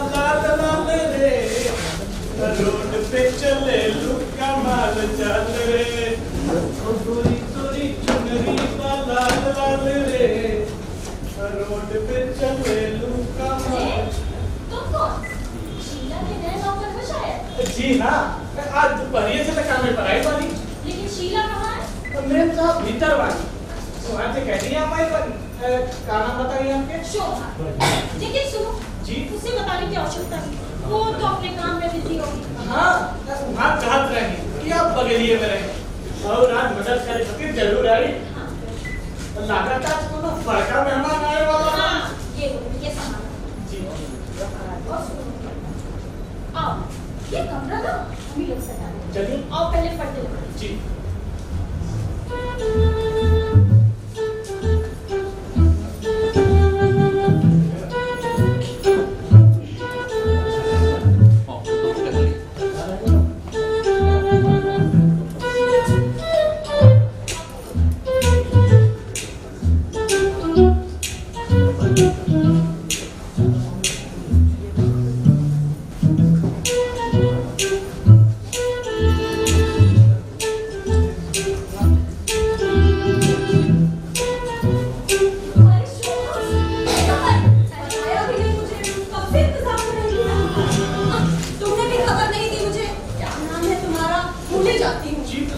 लाल लाल रे, रोड पे चले लुका माल चाल रे, गोरी गोरी चुनरी लाल लाल रे, रोड पे चले लुका माल। तुम कौन? शीला के नए नौकर हो शायद? जी हाँ, आज दोपहर से तक हमें पढ़ाई वाली। लेकिन शीला कहाँ है? मेम साहब भीतर वाली वहाँ से कह दिया हमारे पर क्या नाम बताइए आपके? शोभा। लेकिन सुनो जी उसे बताने की आवश्यकता नहीं, वो तो अपने काम में बिजी होगी। हाँ वहाँ चाहत रहेंगे कि आप बगलिए में रहें और आज मदद करे खातिर जरूर आई। हाँ। लागत आज को ना बड़का मेहमान आए वाला। हाँ ये सामान जी आओ, ये कमरा ना हम लोग सजा देंगे। चलिए आओ पहले पढ़ते हैं। जी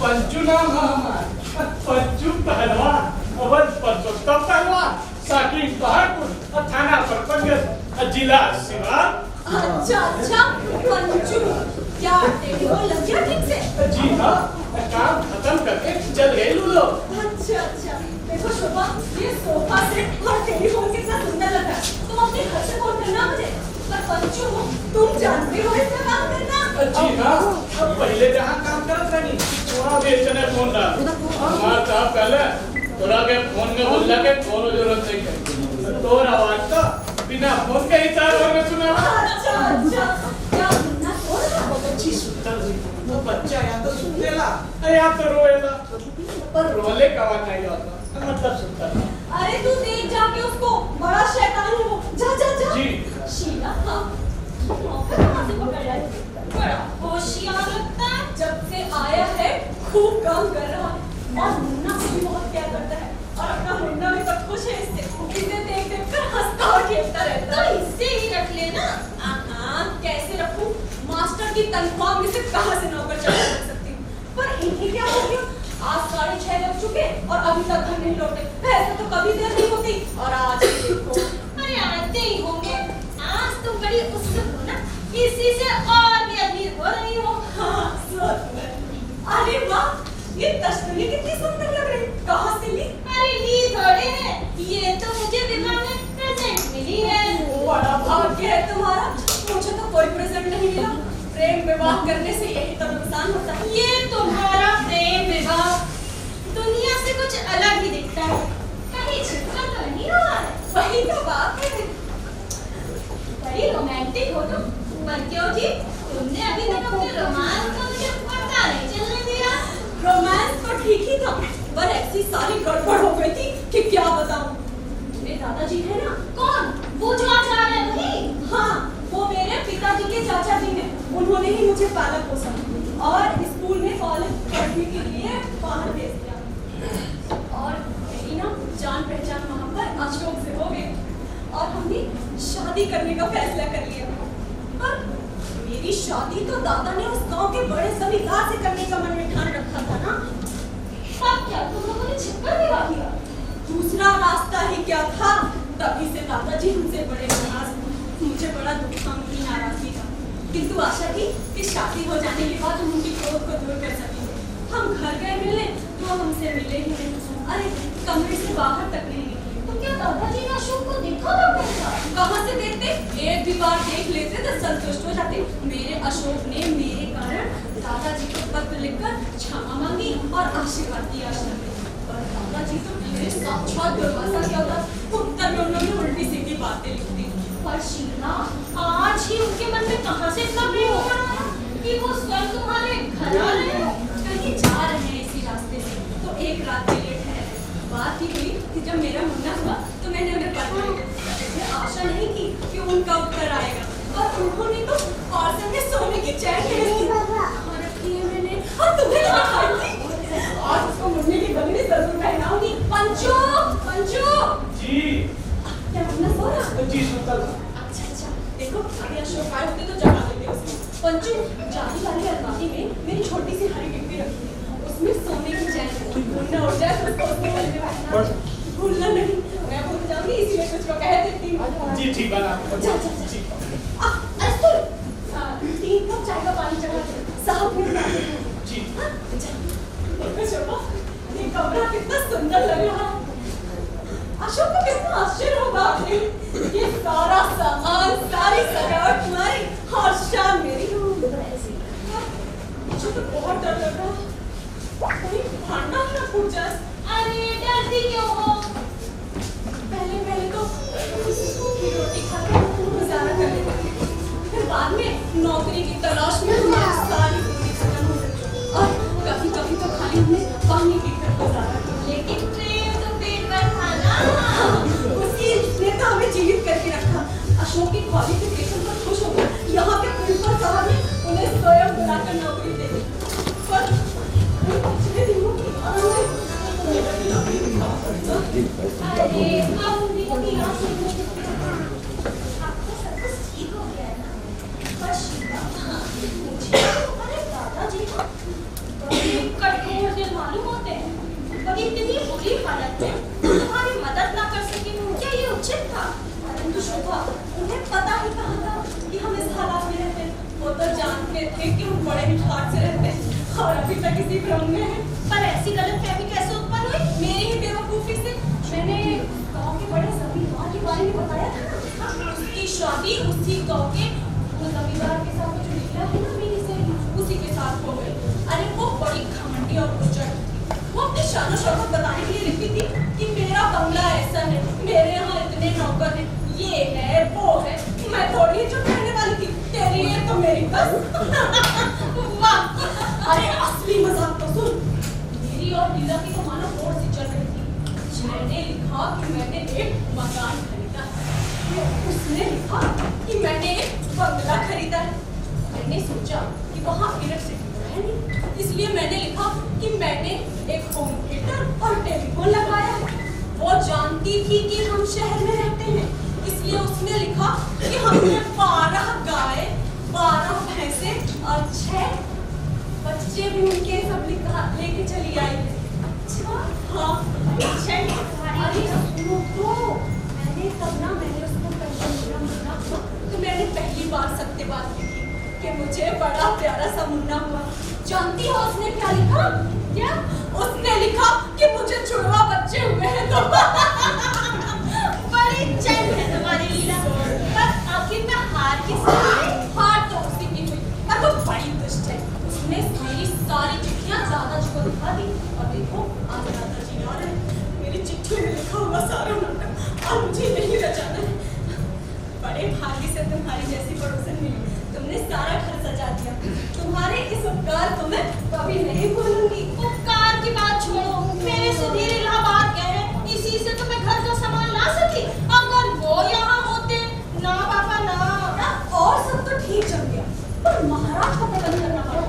पंचू नाम है हमारा, पंचू पहलवान, अवध परसोत्तम पहलवान, साकिब पहाड़पुर, थाना परपंगस, जिला सिवान। अच्छा पंचू, क्या टेलीफोन लग गया ठीक से? जी हाँ, काम खत्म करके चल गए लोग। अच्छा देखो शोभा, ये सोफा सेट और टेलीफोन कितना सुंदर लग रहा है। तुम अपने घर से फोन करना मुझे। पर पंचू तुम जानते हो इसमें काम करना? जी हाँ, पहले जहाँ काम करत रही वहाँ बेचने फोन रहा। हमारा साहब पहले तोरा के फोन में बोल के कोनो जरूरत नहीं है। तोर आवाज तो बिना फोन के ही चार बार में सुना। अच्छा क्या सुनना हो रहा है? अच्छी सुंदर हुई। वो बच्चा या तो सुनेला या तो रोएला, पर रोले का आवाज नहीं आता, मतलब सुनता। अरे तू देख जाके उसको, बड़ा शैतान है वो। जा जी शीला हाँ मौका कहाँ से पकड़ लिया? बड़ा होशियार लगता है, जब से आया है खूब काम कर रहा है और मुन्ना भी बहुत प्यार करता है और अपना मुन्ना भी तो खुश है इससे। इसे देख कर हंसता और खेलता रहता है। तो इससे ही रख लेना। हाँ कैसे रखूं? मास्टर की तनख्वाह में से कहाँ से नौकर चाकर रख सकती हूँ? पर इन्हें क्या हो गया? आज 6:30 बज चुके और अभी तक घर नहीं लौटे। ऐसा तो कभी देर नहीं होती और आज देखो। अरे आते ही होंगे। आज तुम बड़ी उत्सुक हो ना, इसी से और भी अमीर हो रही हो। हाँ अरे वाह, ये तस्वीरें कितनी सुंदर लग रही। कहाँ से ली? अरे ली थोड़े है, ये तो मुझे विवाह में प्रेजेंट मिली है। बड़ा भाग्य है तुम्हारा, मुझे तो कोई प्रेजेंट नहीं मिला। प्रेम विवाह करने से यही तो नुकसान होता है। ये तुम्हारा प्रेम विवाह दुनिया से कुछ अलग ही दिखता है, कहीं छिपकर तो नहीं हो रहा है। वही तो बात है, बड़ी रोमांटिक हो तुम। पर क्यों जी, तुमने अभी तक अपने रोमांस को मुझे पता नहीं चलने दिया। रोमांस तो ठीक ही था, पर ऐसी सारी गड़बड़ हो गई थी कि क्या बताऊं। मेरे दादाजी है ना? कौन? वो जो आज आ रहे हैं वही? हाँ वो मेरे पिताजी के चाचा जी हैं। उन्होंने ही मुझे पाला पोसा और स्कूल में कॉलेज पढ़ने के लिए बाहर भेज दिया। और मेरी ना जान पहचान वहाँ पर अशोक से हो गई और हमने शादी करने का फैसला कर लिया। पर मेरी शादी तो दादा ने उस गांव के बड़े जमींदार से करने का मन में ठान रखा था ना। अब क्या तुम लोगों ने छिपकर विवाह किया? दूसरा रास्ता ही क्या था? तभी से दादाजी हमसे बड़े नाराज थे। मुझे बड़ा दुख था, उनकी नाराजगी था, किंतु आशा थी कि शादी हो जाने के बाद हम उनकी क्रोध को दूर कर सकेंगे। हम घर गए मिलने तो हमसे मिले ही नहीं। अरे कमरे से बाहर तक नहीं निकले। तो क्या दादाजी ने अशोक को देखा था? कहाँ से देखते? एक भी बार देख लेते तो संतुष्ट हो जाते। मेरे अशोक ने मेरे कारण दादाजी को पत्र लिखकर क्षमा मांगी और आशीर्वाद की आशा की। पर दादाजी तो मेरे साक्षात दुर्वासा क्या होता, उत्तर में उन्होंने उल्टी सीधी बातें लिख दी। पर शीला आज ही उनके मन में कहाँ से इतना प्रेम हो रहा है कि वो स्वयं तुम्हारे घर आ रहे हैं? कहीं जा रहे हैं इसी रास्ते से, तो एक रात के लिए ठहरे। बात ही हुई कि जब मेरा मुन्ना हुआ तो मैंने उन्हें पत्र लिखा। मुझे आशा नहीं थी कि उनका उत्तर आएगा, और उन्होंने तो आसन में सोने की चैन ले ली और रखी है मैंने और तुम्हें लगा खाई थी। आज उसको मुन्ने की बंगड़ी जरूर पहनाऊंगी। पंचो पंचो जी क्या मुन्ना सो रहा? जी सुनता था। अच्छा देखो अभी अशोक आए होते तो जगा देते उसको। पंचू जाली वाली अलमारी में मेरी छोटी सी हरी डिब्बी रखी है, उसमें सोने की चैन है। मुन्ना उठ जाए तो उसको उसके गले में बैठना, भूलना नहीं। मैं भूल जाऊंगी इसीलिए तुझको कह देती हूँ। जी ठीक बना। जा अरे सुन 3 कप चाय का पानी चढ़ा दे साहब ने बना दिया। जी देखो शोभा ये कमरा कितना सुंदर लग रहा है। अशोक को कितना आश्चर्य होगा ये सारा सामान सारी सजावट तुम्हारी और शाम मेरी। मुझे तो बहुत डर लग रहा है कोई भांडा ना फूट जाए। अरे डरती क्यों हो? पहले तो सूखी रोटी खाकर गुजारा कर लेते थे, फिर बाद में नौकरी की तलाश में हमारी सारी जिंदगी खत्म हो गई और कभी तो खाली हमने पानी पीकर गुजारा किया। लेकिन प्रेम तो पेट भर खाना उसी ने तो हमें जीवित करके रखा। अशोक की क्वालिफिकेशन पर खुश होकर यहाँ के प्रिंसिपल साहब ने उन्हें स्वयं बुलाकर नौकरी दे दी। पर पिछले दिनों की अरे अब उन्हें यहाँ से आपको सब कुछ ठीक हो गया है ना? बस मुझे अरे दादाजी को बड़े कठोर दिल मालूम होते हैं और इतनी बुरी हालत में तुम्हारी मदद ना कर सके क्या ये उचित था? परंतु शोभा उन्हें पता ही कहाँ था कि हम इस हालात में रहते हैं। वो तो जानते थे कि हम बड़े मिठास से रहते हैं और अभी तक इसी भ्रम में हैं। पर ऐसी गलतफहमी कैसे उत्पन्न हुई? मेरी ही बेवकूफी से। मैंने गांव के बड़े जमींदार के बारे में बताया था ना, उसकी शादी उसी गांव के जमींदार के साथ जो निकला है ना मेरी से उसी के साथ हो गई। अरे वो बड़ी घमंडी और उजड़ थी। वो अपनी शान शौकत बताने के लिए लिखी थी कि मेरा बंगला ऐसा है, मेरे यहाँ इतने नौकर हैं, ये है वो है। मैं थोड़ी जो कहने वाली थी तेरी है तो मेरी बस। वाह अरे असली मजाक तो सुन। मेरी और लीला की तो मानो बोर्ड से चल रही थी। मैंने लिखा कि मैंने एक मकान खरीदा है, उसने लिखा कि मैंने एक बंगला खरीदा है। मैंने सोचा कि वहाँ इलेक्ट्रिसिटी है नहीं, इसलिए मैंने लिखा कि मैंने एक होम थिएटर और टेलीफोन लगाया है। वो जानती थी कि हम शहर में रहते हैं, इसलिए उसने लिखा कि हमने 12 गाय, 12 भैंसे और 6 बच्चे भी उनके सब लेके चली आई है। अच्छा हाँ अच्छा अरे सुनो तो मैंने उसको मुन्ना तो मैंने पहली बार सत्यवाद लिखी कि मुझे बड़ा प्यारा सा मुन्ना हुआ। जानती हो उसने क्या लिखा? क्या उसने लिखा कि मुझे जुड़वा बच्चे हुए हैं। तो बड़ी चल है तुम्हारी लीला। पर आखिर में हार किसकी हुई? हार तो उसी की हुई और वो बड़ी दुष्ट है। उसने मेरी सारी चिट्ठियां दादाजी को दिखा दी और देखो आज दादाजी आ रहे हैं। मेरी चिट्ठियों में लिखा हुआ सारा नाटक और मुझे नहीं रचाना है। बड़े भाग्य से तुम्हारी जैसी पड़ोसन मिली, तुमने सारा घर सजा दिया। तुम्हारे इस उपकार को मैं कभी नहीं भूलूंगी। उपकार की बात छोड़ो, मेरे सुधीर इलाहाबाद गए, इसी से तो मैं घर का सामान ला सकी। अगर वो यहाँ होते ना पापा ना। और सब तो ठीक चल गया, पर महाराज का पता करना पड़ा।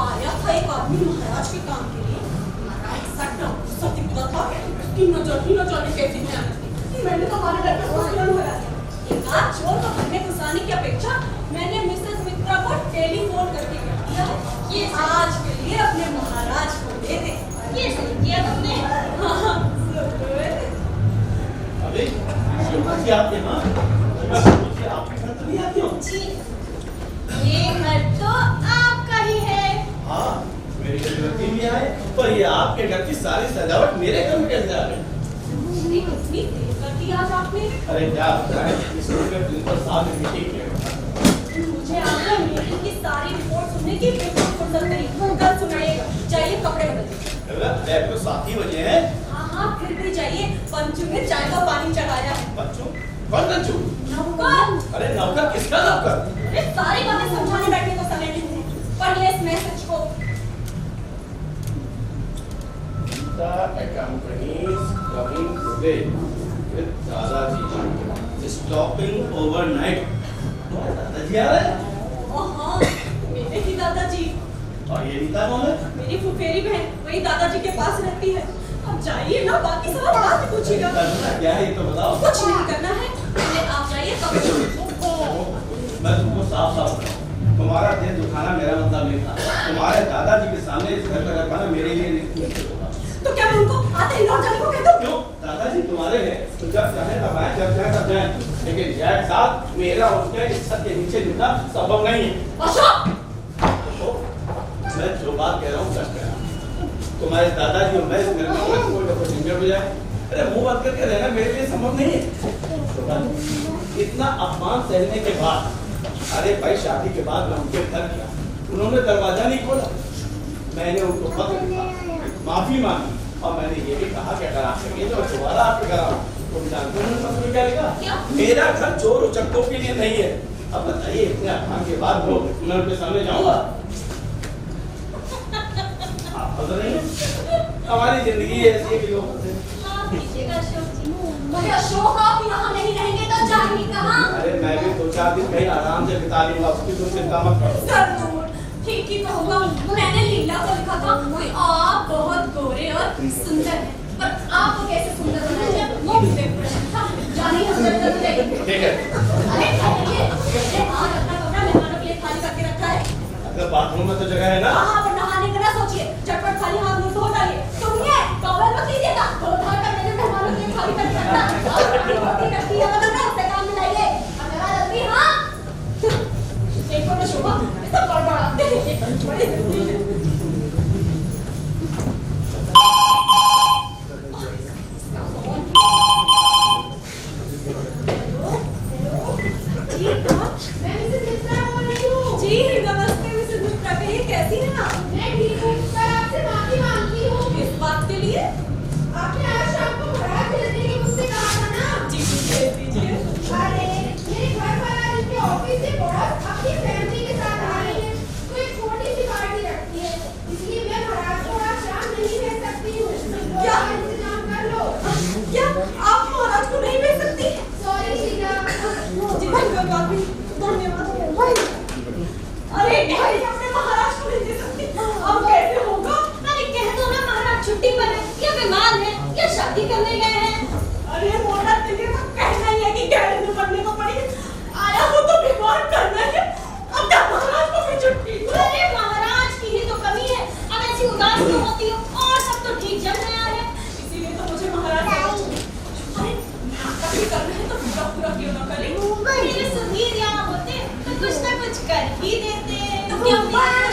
आया था एक आदमी महाराज के काम के लिए। महाराज सत्य था कि न जाने कैसी मेहनत की। मैंने तो हमारे डर पर सोचना भरा दिया। एक आध चोर को घर में घुसाने की अपेक्षा मैंने मिसेस मित्रा को टेलीफोन करके कह दिया कि आज के लिए अपने महाराज को दे दे। ये सही किया तुमने। हाँ अबे शिवाजी आपके माँ आपके घर तो नहीं आती हो? जी ये घर तो आपका ही है। हाँ मेरे घर में भी आए, पर ये आपके घर की सारी सजावट मेरे घर में कैसे आ गई? इतनी देर कर दी आज आपने। अरे क्या बताएं, इस प्रिंसिपल साहब ने मीटिंग किया। मुझे आपको मीटिंग की सारी रिपोर्ट सुनने की बिल्कुल फुर्सत नहीं। कल सुनाइएगा। जाइए कपड़े बदलिए। मैं तो 7 ही बजे हैं। हाँ फिर भी जाइए। पंचू ने चाय का पानी चढ़ाया है। बच्चों कौन बच्चों? नौकर। अरे नौकर किसका नौकर? अरे सारी बातें समझाने बैठने को समय नहीं है। पढ़िए इस मैसेज को। The company is coming today with Dadaji. Stopping overnight. जी आ रहे हैं? हाँ, मेरे ही दादाजी। और ये रीता कौन है? मेरी फुफेरी बहन वही दादाजी के पास रहती है। अब जाइए ना, बाकी सब बात पूछिएगा। करना क्या है ये तो बताओ। कुछ नहीं करना है, पहले आप जाइए तब। मैं तुमको साफ साफ बताऊं, तुम्हारा दिल दुखाना मेरा मतलब नहीं था। तुम्हारे दादाजी के सामने इस घर का रखवाना मेरे लिए नहीं होगा। तो क्या मैं उनको आते ही लौट जाने को कह दूं? क्यों? दादाजी तुम्हारे हैं, तो जब चाहे तब आए, जब चाहे तब जाएं। लेकिन एक साथ मेरा उनके इज्जत के नीचे गिरना संभव नहीं है। अशोक! तो मैं जो बात कह रहा हूँ सच कह रहा हूँ। तुम्हारे दादाजी और मैं इस घर में कोई ना कोई झंझट हो जाए, अरे मुंह बंद करके रहना मेरे लिए संभव नहीं है। इतना अपमान सहने के बाद, अरे भाई शादी के बाद मैं उनके घर गया, उन्होंने दरवाजा नहीं खोला। मैंने उनको पत्र लिखा, माफी मांगी और मैंने ये भी कहा कि अगर आप सके तो दोबारा आपके घर आओ। तुम जानते हो पत्र में क्या लिखा? मेरा घर चोर उचक्कों के लिए नहीं है। अब बताइए इतने अपमान के बाद वो मैं उनके सामने जाऊंगा? आप बता रहे हैं हमारी जिंदगी ऐसी है कि लोग मगर अशोक आप यहाँ नहीं रहेंगे तो जाएंगे कहाँ? अरे मैं भी 2-4 दिन कहीं आराम से बिता लूंगा, उसकी तुम चिंता मत करो। जरूर, ठीक ही कहूँगा। मैंने लीला को लिखा था कि आप बहुत गोरे और सुंदर हैं, पर आपको कैसे सुंदर बनाया जाए वो भी एक प्रश्न था। जानिए हम जल्दी जाएंगे। ठीक है। अरे आज अपना कमरा मेहमानों के लिए खाली करके रखा है। अगर बाथरूम में तो जगह है ना? हाँ, पर नहाने का ना सोचिए, झटपट खाली हाथ मुंह धो डालिए। सुनिए, टॉवल मत लीजिएगा, धो धा कर मैंने मेहमानों के लिए खाली करके रखा है। और अपनी रोटी रखी है मतलब ना, उससे काम मिलाइए। और जरा जल्दी, हाँ। एक बार शोभा, इसका बड़बड़ाते हैं, बड़ी जल्दी है। जी, कौन? मैं मिसेस मिश्रा बोल रही हूँ। जी, नमस्ते मिसेस मिश्रा, कहिए कैसी हैं आप? मैं ठीक हूँ, पर आपसे माफी मांगती हूँ। किस बात के लिए? आपने आज शाम को बारात भेजने के मुझसे कहा था ना? जी, भेज दीजिए। अरे, मेरे घर वाला जिसके ऑफिस से बॉस अपनी फैमिली के साथ आ रही है, तो एक छोटी सी पार्टी रखती है, इसलिए मैं बारात को आज शाम नहीं भेज सकती हूँ। क्या इंतजाम कर लो? क्या आप महाराज को नहीं भेज सकती? सॉरी शीला। जी धन्यवाद। अरे भाई, अपने महाराज को नहीं दे सकती, अब कैसे होगा? अरे कह दो ना महाराज छुट्टी पर है, या बीमार है, या शादी करने गए हैं। अरे मोटा तेरे को कहना ही है कि गैर में पढ़ने को पड़ी, आया हो तो बीमार करना है, अब क्या महाराज को भी छुट्टी? अरे महाराज की ही तो कमी है, अब ऐसी उदास क्यों होती हो? और सब तो ठीक चल रहा है, इसीलिए तो मुझे महाराज अरे नाटक भी करना है तो पूरा पूरा क्यों ना करें? मेरे सुधीर यहाँ होते तो कुछ ना कुछ कर ही देते, तो क्यों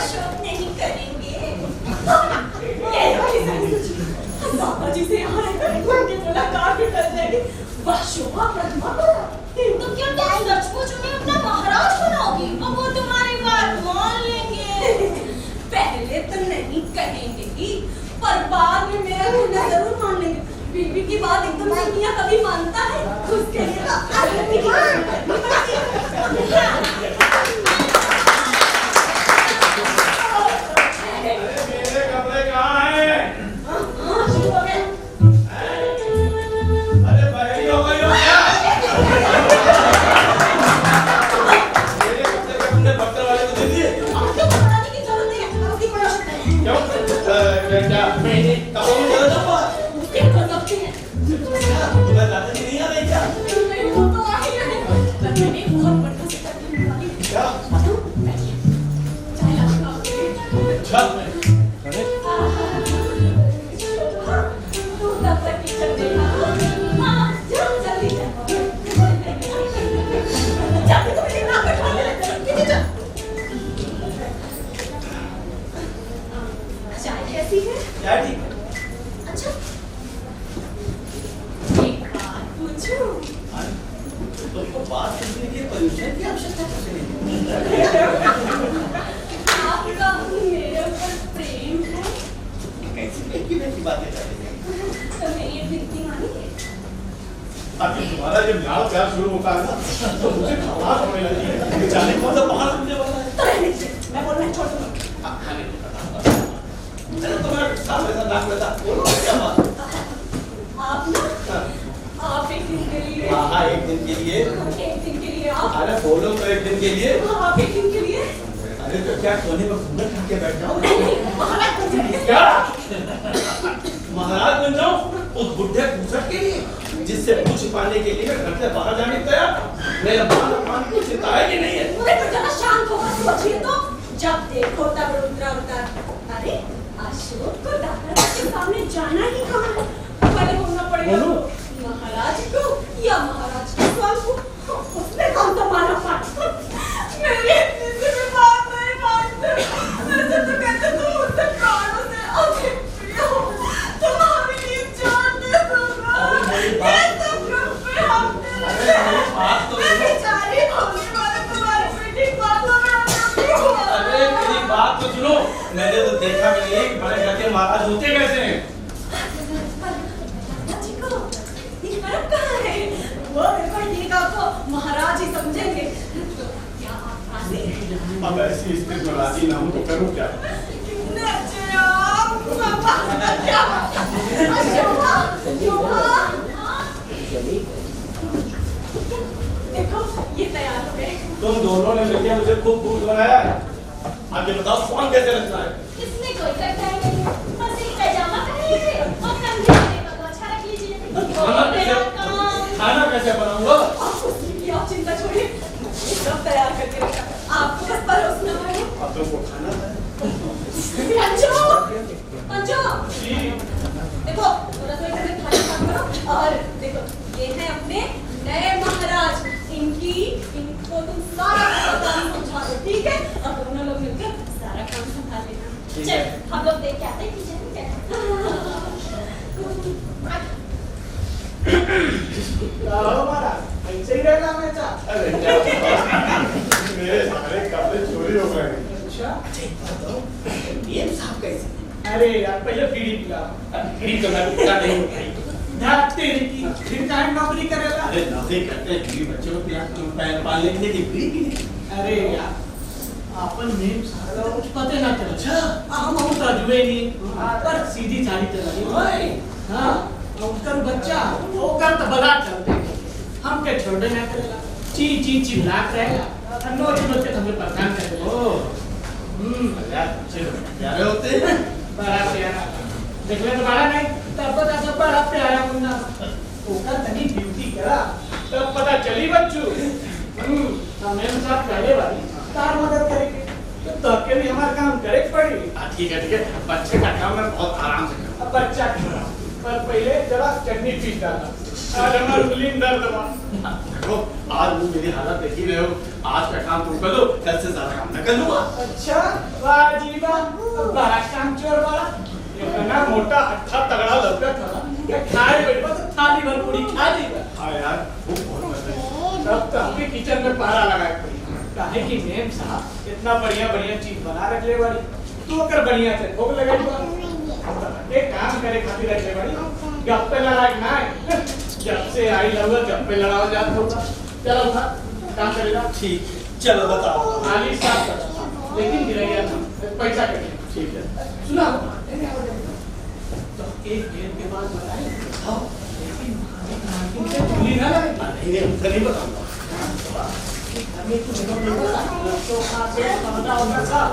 शोक नहीं करेंगे? दादाजी से यहाँ रहकर उनकी मुलाकात भी कर जाएगी। वाह शोभा, प्रतिभा तो क्या तुम सचमुच में अपना महाराज बनाओगी और वो तुम्हारी बात मान लेंगे? पहले तो नहीं कहेंगे ही, पर बाद में मेरा कहना जरूर मान लेंगे। बीवी की बात एकदम से मियां कभी मानता है, उसके लिए तो आदमी की बात करनी पड़ती है। मेरे कपड़े कहाँ हैं? हाँ, शुरू हो गए। अरे भाई हो गई हो क्या? मेरे कपड़े का तुमने बर्तन वाले को दे दिए? आपको बताने की जरूरत नहीं है, आपकी कोई आवश्यकता नहीं। क्यों? क्या मैंने कपड़ों में जरूरत है? उसके गजब के हैं। तुम्हें दादाजी नहीं आ रही क्या? नहीं, वो तो आ ही रहे हैं। पर मैंने बहुत बढ़िया से करके निकाली। क्या? बैठिए, चाय लाऊंगा। अच्छा। तू तब तक किचन में था। हाँ, जल्दी जाओ। जल्दी तो मेरे नाक पे ठाने लग गए। किधर जा? चाय कैसी है? क्या ठीक है? अच्छा, एक बात पूछूं? तुमको बात करने के लिए परमिशन की आवश्यकता कैसे नहीं? आपका मेरे ऊपर प्रेम है? कैसी बातें कर रही हैं? तो मेरी ये विनती मानिए। अभी तुम्हारा जब लाल प्यार शुरू होता है ना, तो मुझे घबराहट होने लगी है। जाने कौन सा बाहर मुझे वाला है? तो रहने दीजिए, मैं बोलना छोड़ दूंगा। खाने को पता। अरे तुम्हारा सामने सा नाक में था, बोलो क्या बात? आप ना, आप एक दिन के लिए, हाँ, एक दिन के लिए। एक दिन के लिए आप अरे बोलो तो एक दिन के लिए। आप एक दिन के लिए? अरे तो क्या कोने में घूमने खा के बैठ जाओ? महाराज बन जाइए। क्या महाराज बन जाओ उस बुढ़े पूछक के लिए, जिससे पूछ पाने के लिए घर से बाहर जाने को तैयार? मेरा मान अपमान को सिताया कि नहीं है? अरे तो जरा शांत होकर सोचिए तो, जब देखो तब रुद्रा उतर। अरे अशोक को दादा के सामने जाना ही कहाँ है? पहले बोलना पड़ेगा महाराज को या महाराज के स्वामी को। उसने कौन तो माना पाता? मेरी इतनी सी भी बात नहीं मानते। वैसे तो कहते तुम उससे प्राणों से अधिक प्रिय हो। तुम्हारी जान दे दूंगा। ये सब रुपए हम दे देंगे। मैं बेचारी होने वाले तुम्हारी बेटी बातों में अटकी हूँ। अरे मेरी बात तो सुनो, मैंने तो देखा भी नहीं कि बड़े घर के महाराज होते कैसे हैं। महाराज ही समझेंगे। क्या आप राजी हैं? अब ऐसी स्थिति में राजी ना हूं तो करूं क्या? कितने अच्छे आप। क्या देखो ये तैयार हो गए। तुम दोनों ने मिलकर मुझे खूब भूत बनाया है। आगे बताओ कौन कैसे लगता है? इसमें कोई कठिनाई नहीं है। बस एक पैजामा पहन लीजिए और कंधे पे गमछा रख लीजिए। खाना कैसे बनाऊंगा? आप चिंता छोड़िए, सब तैयार करके रखा। आपको बस परोसना है। अब तुमको खाना है। पंचो, पंचो, देखो रसोई घर में खाना काम करो। और देखो ये है अपने नए महाराज। इनको तुम सारा काम समझा दो, ठीक है? और दोनों लोग मिलकर सारा काम संभाल लेना। चल हम लोग देख के आते हैं किचन में। ऐसे ही रहना मैं चाह। अरे क्या मेरे सारे कपड़े चोरी हो गए। अच्छा ये साहब कैसे? अरे यार पहले बीड़ी पिला। बीड़ी तो मैं पिता नहीं हूँ। भागते नहीं फिर काहे नौकरी करेगा? अरे नौकरी करते हैं, बीवी बच्चे को पालने के लिए बीड़ी पीने। अरे यार अपन नेम सारा कुछ पता ना चला। अच्छा हम तो जुए नहीं पर सीधी चाली चला ओए। हां उनकर बच्चा ओकर तो बला चलते हम के छोड़े ना करेगा। ची ची चिल्लात रहेगा। नोच नोच के हमें परेशान कर दो। यार प्यारे होते हैं। बड़ा प्यारा देख ले तो बड़ा नहीं तब पता सब बड़ा प्यारा मुन्ना ओकर तनी ड्यूटी करा तब पता चली बच्चू। हमें साथ पहले वाली तार मदद करेंगे तो अकेले हमारा काम करे पड़ी। ठीक है बच्चे का काम मैं बहुत आराम से करूँ। अब बच्चा पर पहले जरा चटनी पीस डालना। आज हमारी उंगली में दर्द हुआ। देखो आज वो मेरी हालत देख ही रहे हो। आज का काम तुम कर लो, कल से ज्यादा काम मैं कर लूंगा। अच्छा वाह जी वाह बड़ा काम चोर वाला। इतना मोटा अच्छा तगड़ा लड़का था क्या खाए बैठा तो थाली भर पूरी खा ली। हाँ यार वो बहुत मजा है। तब तो हमें किचन में पारा लगाए पड़ी। काहे कि मेम साहब इतना बढ़िया बढ़िया चीज बना रख ले बड़ी तू अगर बढ़िया से भोग लगाई बा एक काम करे खातिर रख ले बड़ी गप्पे लड़ाई ना है। जब से आई लगा गप्पे लड़ाओ जात होगा। चलो उठा काम करेगा। ठीक चलो बताओ। आली साफ कर लेकिन गिरैया ना पैसा करिए। ठीक है सुना तो एक दिन के बाद बताए हाँ लेकिन मार्केटिंग से भूली ना लगे। नहीं उनका नहीं बताऊंगा। हमें कुछ तो खाते खाना होगा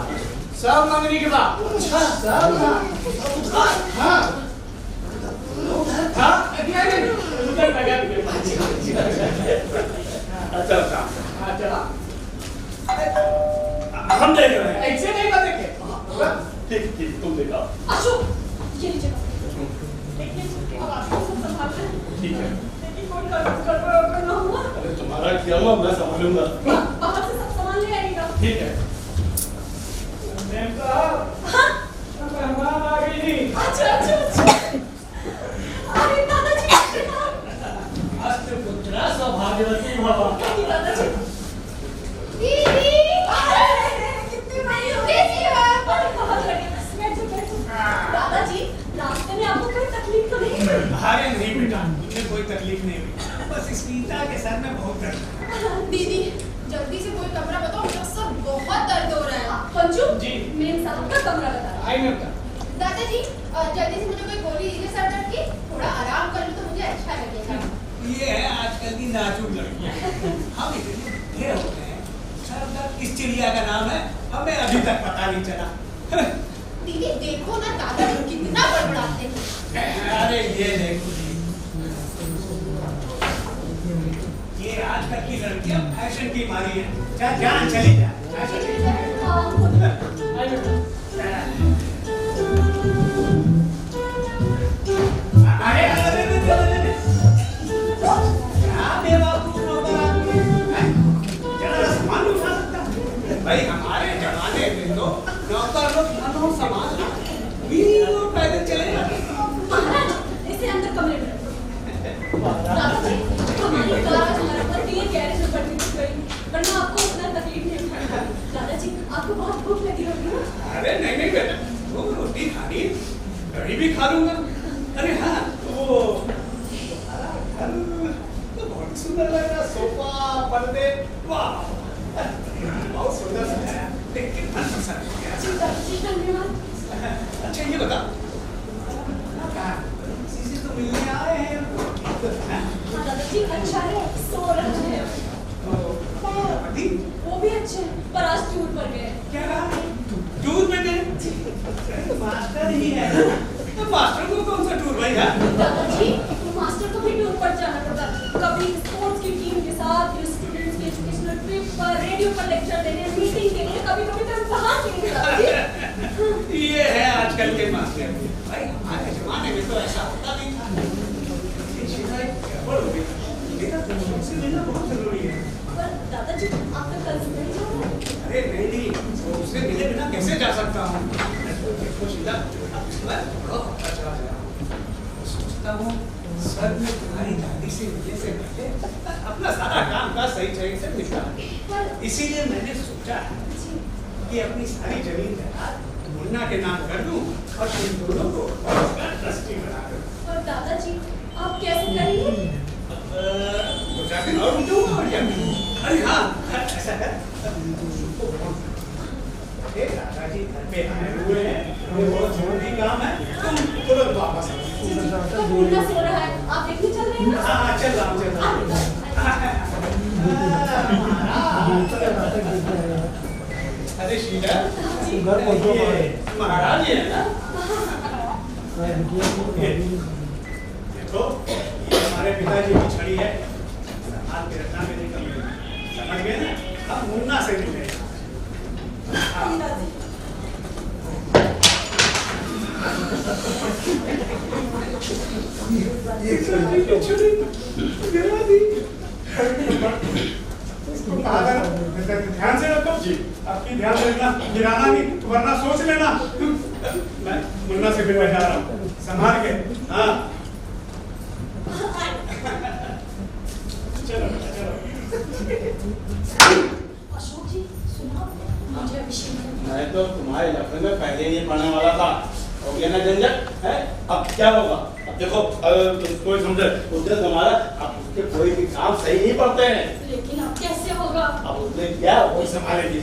सब मंगनी के बाद। अच्छा सब हाँ हाँ उधर लगा अच्छा काम हाँ चला हम देख रहे हैं। ऐसे नहीं बनेंगे। ठीक तुम देखो। अशोक ये लीजिए। अब आपको सब संभालना है। ठीक है लेकिन कोई गड़बड़ ना हुआ। अरे तुम्हारा क्या हुआ मैं संभालूंगा। बाहर से सब सामान ले आएगा। ठीक है मैम साहब हाँ मेहमान आ गई थी। अच्छा अरे दादाजी अस्त पुत्रा सौभाग्यवती भव। दादाजी दीदी कितनी बड़ी हो गई बहुत बढ़िया। दादाजी रास्ते में आपको कोई तकलीफ तो नहीं हुई? अरे नहीं बेटा मुझे कोई तकलीफ नहीं हुई। बस स्मिता के सर में बहुत दर्द। दीदी जल्दी से कोई कमरा बताओ, मेरा सर बहुत दर्द हो रहा है। पंचू जी। मेम साहब का कमरा बता। आई मैम का दादाजी जल्दी से मुझे कोई गोली दीजिए सर दर्द की। थोड़ा आराम कर लूं तो मुझे अच्छा लगेगा। ये है आजकल की नाजुक लड़कियां। हम इतनी ये होते हैं सरदार, किस चिड़िया का नाम है हमें अभी तक पता नहीं चला। दीदी देखो ना दादाजी कितना बड़बड़ाते हैं। अरे ये देखो ये आजकल की लड़कियां फैशन की मारी है। जान चली जा। अरे क्या बेवकूफ नौकर आदमी है? जरा सामान उठा सकता है? भाई हमारे जमाने में तो नौकर लोग मानो सामान पैदल चले जाते। महाराज इसे अंदर कमरे में रखो। दादाजी हमारी कार आज हमारे ऊपर तीन गैरेज में पड़नी गई, वरना आपको उतना तकलीफ नहीं उठाना। दादाजी आपको बहुत भूख लगी होगी ना? अरे नहीं बेटा, वो रोटी खानी, कढ़ी भी खा लूंगा। अरे हाँ, वो घर तो बहुत सुंदर लग रहा, सोफा, पर्दे, वाह, बहुत सुंदर सजाया। लेकिन मन पसंद हो गया। जी दादाजी धन्यवाद। अच्छा ये बता, किसी तो मिलने आए हैं? हाँ दादाजी अच्छा है, सो रहे हैं। अभी वो भी अच्छे हैं, पर आज टूर पर गए। क्या कहा? टूर में गए? मास्टर ही है। तो मास्टर को कौन सा टूर भाई? दादाजी मास्टर को भी टूर पर जाना पड़ता, कभी स्पोर्ट्स की टीम के साथ, स्टूडेंट्स के एजुकेशनल ट्रिप पर, रेडियो पर लेक्चर देने, मीटिंग के लिए, कभी कभी तो इम्तिहान के लिए दादाजी। ये है आजकल के मास्टर भाई। हमारे जमाने में तो ऐसा होता नहीं था। तुमसे मिलना बहुत जरूरी है। पर दादाजी आप तो कल सुबह ही जाओगे। अरे नहीं, उससे मिले बिना कैसे जा सकता हूँ? सीधा मैं बड़ा पता चला गया। सोचता हूँ सर में तुम्हारी दादी से मिलने से पहले अपना सारा काम का सही सही से निपटा। इसीलिए मैंने सोचा कि अपनी सारी जमीन जायदाद मुन्ना के नाम कर दूं और तुम दोनों को ट्रस्टी बना दूं। और दादाजी आप कैसे करेंगे? तो जाकर और उठूंगा और क्या? अरे हाँ, ऐसा कर। दादाजी घर पे आए हुए हैं, ये बहुत जरूरी काम है, तुम तुरंत वापस आओ। तो मुन्ना सो रहा है, आप देखने चल रहे हैं ना? हाँ चल रहा हूँ। अरे शीला, महाराज है ना? देखो ये हमारे पिताजी की छड़ी है, संभाल के रखना मेरी कमी है। समझ गए ना? अब मुन्ना से मिले। ध्यान से रखो जी, आपकी ध्यान से रखना, गिराना नहीं, वरना सोच लेना। मैं मुन्ना से फिर बैठा रहा हूँ, संभाल के। हाँ चलो चलो। अशोक जी सुनो, मुझे अभिषेक मैं तो तुम्हारे लफड़े में पहले नहीं पढ़ने वाला था। हो गया ना झंझट है? अब क्या होगा? अब देखो कोई समझे उधर हमारा, अब उसके कोई भी काम सही नहीं पड़ते हैं। लेकिन अब कैसे होगा? अब उसने क्या वही संभालेगी।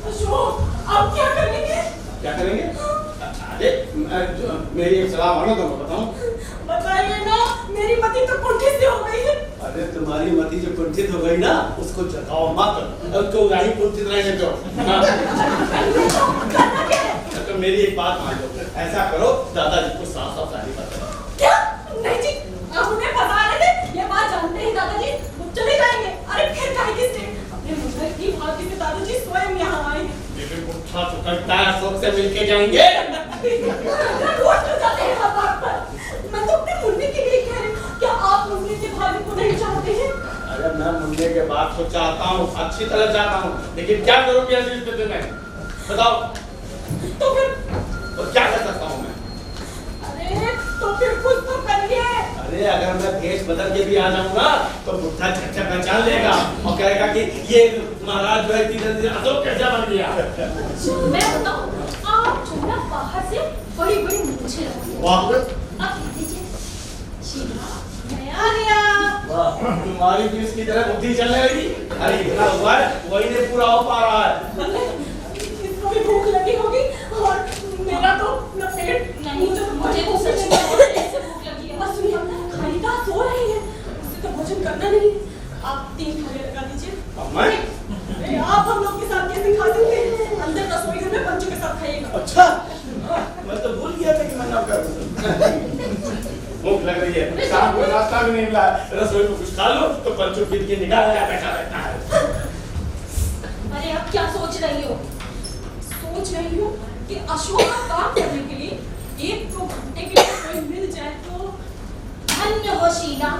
अशोक आप क्या करेंगे? क्या करेंगे? अरे मेरी एक सलाह मानो तो मैं बताऊं। बताइए ना, मेरी मति तो कुंठित से हो गई है। अरे तुम्हारी मति जो कुंठित हो गई ना, उसको जगाओ मत, उसको राही कुंठित रहने दो। तो मेरी एक बात मान लो, ऐसा करो दादाजी को साफ साफ सारी बात करो। क्या? नहीं जी, आप उन्हें फंसा रहे थे, ये बात जानते ही दादाजी वो चले जाएंगे। अरे फिर काहे किससे? अपने मुझे की भाग्य से दादाजी स्वयं यहाँ आए। लेकिन उठा तो करता है, अशोक से मिलके जाएंगे। रोज तो जाते हैं हर बात पर। मैं तो अपने मुन्ने के लिए कह रही हूँ, क्या आप मुन्ने के भाग्य को नहीं चाहते हैं? अरे मैं मुन्ने के बात को चाहता हूँ, अच्छी तरह चाहता हूँ, लेकिन क्या करूँगी ऐसी स्थिति में? बताओ तो फिर तो क्या कर सकता हूँ मैं? अरे तो फिर कुछ तो करिए। अरे अगर मैं देश बदल के भी आ जाऊंगा तो बुढ़ा चच्चा पहचान लेगा और कहेगा कि ये महाराज जो है धीरे-धीरे अशोक कैसा बन गया। मैं बताऊं, आप जो ना बाहर से बड़ी-बड़ी मूंछें लगाती हैं। वाह अब दीजिए, शीला, मैं आ गया। वाह, तुम्हारी भी इसकी तरह बुद्धि चलने लगी। अरे इतना हुआ है वही नहीं पूरा हो पा रहा है। इसको भी भूख लगी होगी और मेरा तो न पेट नहीं, मुझे तो सच में भूख लगी है। बस सुनिए, खालिदा सो रही है, उससे तो भोजन करना नहीं। आप 3 थाली लगा दीजिए। अब मैं खाना भी नहीं मिला, रसोई में कुछ खा लो तो पंचों पीट के निकाल आया बैठा रहता है। अरे अब क्या सोच रही हो? सोच रही हूँ कि अशोक का काम करने के लिए 1-2 घंटे के लिए कोई मिल जाए तो। धन्य हो शीला,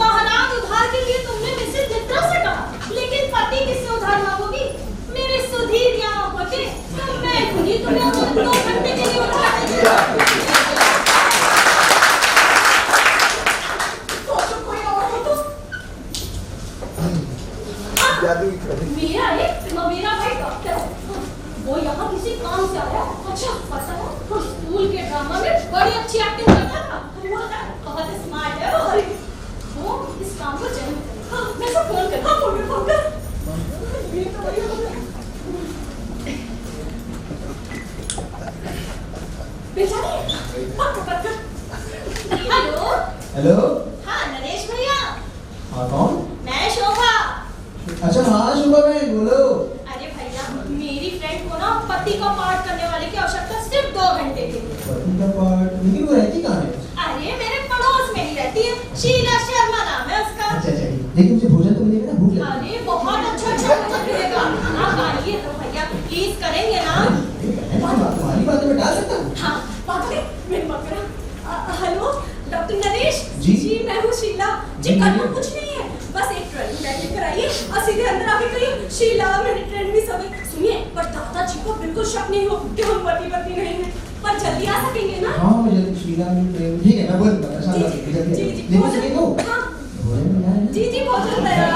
महाराज उधार के लिए तुमने मुझसे जितना से कहा, लेकिन पति किससे उधार मांगोगी? मेरे सुधीर यहाँ होते तो मैं खुली तुम्हें 2 घंटे के लिए उधार दे दूंगा। सोचो कोई और हो तो। मेरा भाई डॉक्टर है, वो यहाँ किसी काम से आया। अच्छा पता है, वो स्कूल के ड्रामा में बड़ी अच्छी एक्टिंग करता था। बहुत स्मार्ट है वो इस काम को जरूर करेगा। हाँ, मैं सब फोन कर। Hello hello. हाँ नरेश भैया। हाँ कौन? मैं शोभा। अच्छा हाँ शोभा बहन बोलो। अरे भैया, मेरी फ्रेंड को ना पति का पार्ट करने वाले की आवश्यकता सिर्फ 2 घंटे के लिए। पति का पार्ट? लेकिन वो रहती कहाँ है? अरे मेरे पड़ोस में ही रहती है, शीला शर्मा नाम है उसका। अच्छा लेकिन मुझे भोजन तो मिलेगा ना, भूख लगी। अरे बहुत अच्छा भोजन मिलेगा, आप आइए तो भैया प्लीज करेंगे ना? तुम्हारी बात में डाल सकता हूँ? हाँ बात करें, मैं बात करूँ। हेलो डॉक्टर नरेश जी मैं हूँ शीला जी। करना कुछ नहीं है, बस एक ट्रेनिंग बैग लेकर आइए और सीधे अंदर आके कहिए शीला मेरी ट्रेन भी सब है। सुनिए, पर दादाजी को बिल्कुल शक नहीं हो कि हम पति नहीं है, पर जल्दी आ सकेंगे ना? हाँ मैं जल्दी शीला ठीक है, मैं बोल दूंगा। जी भोजन तैयार।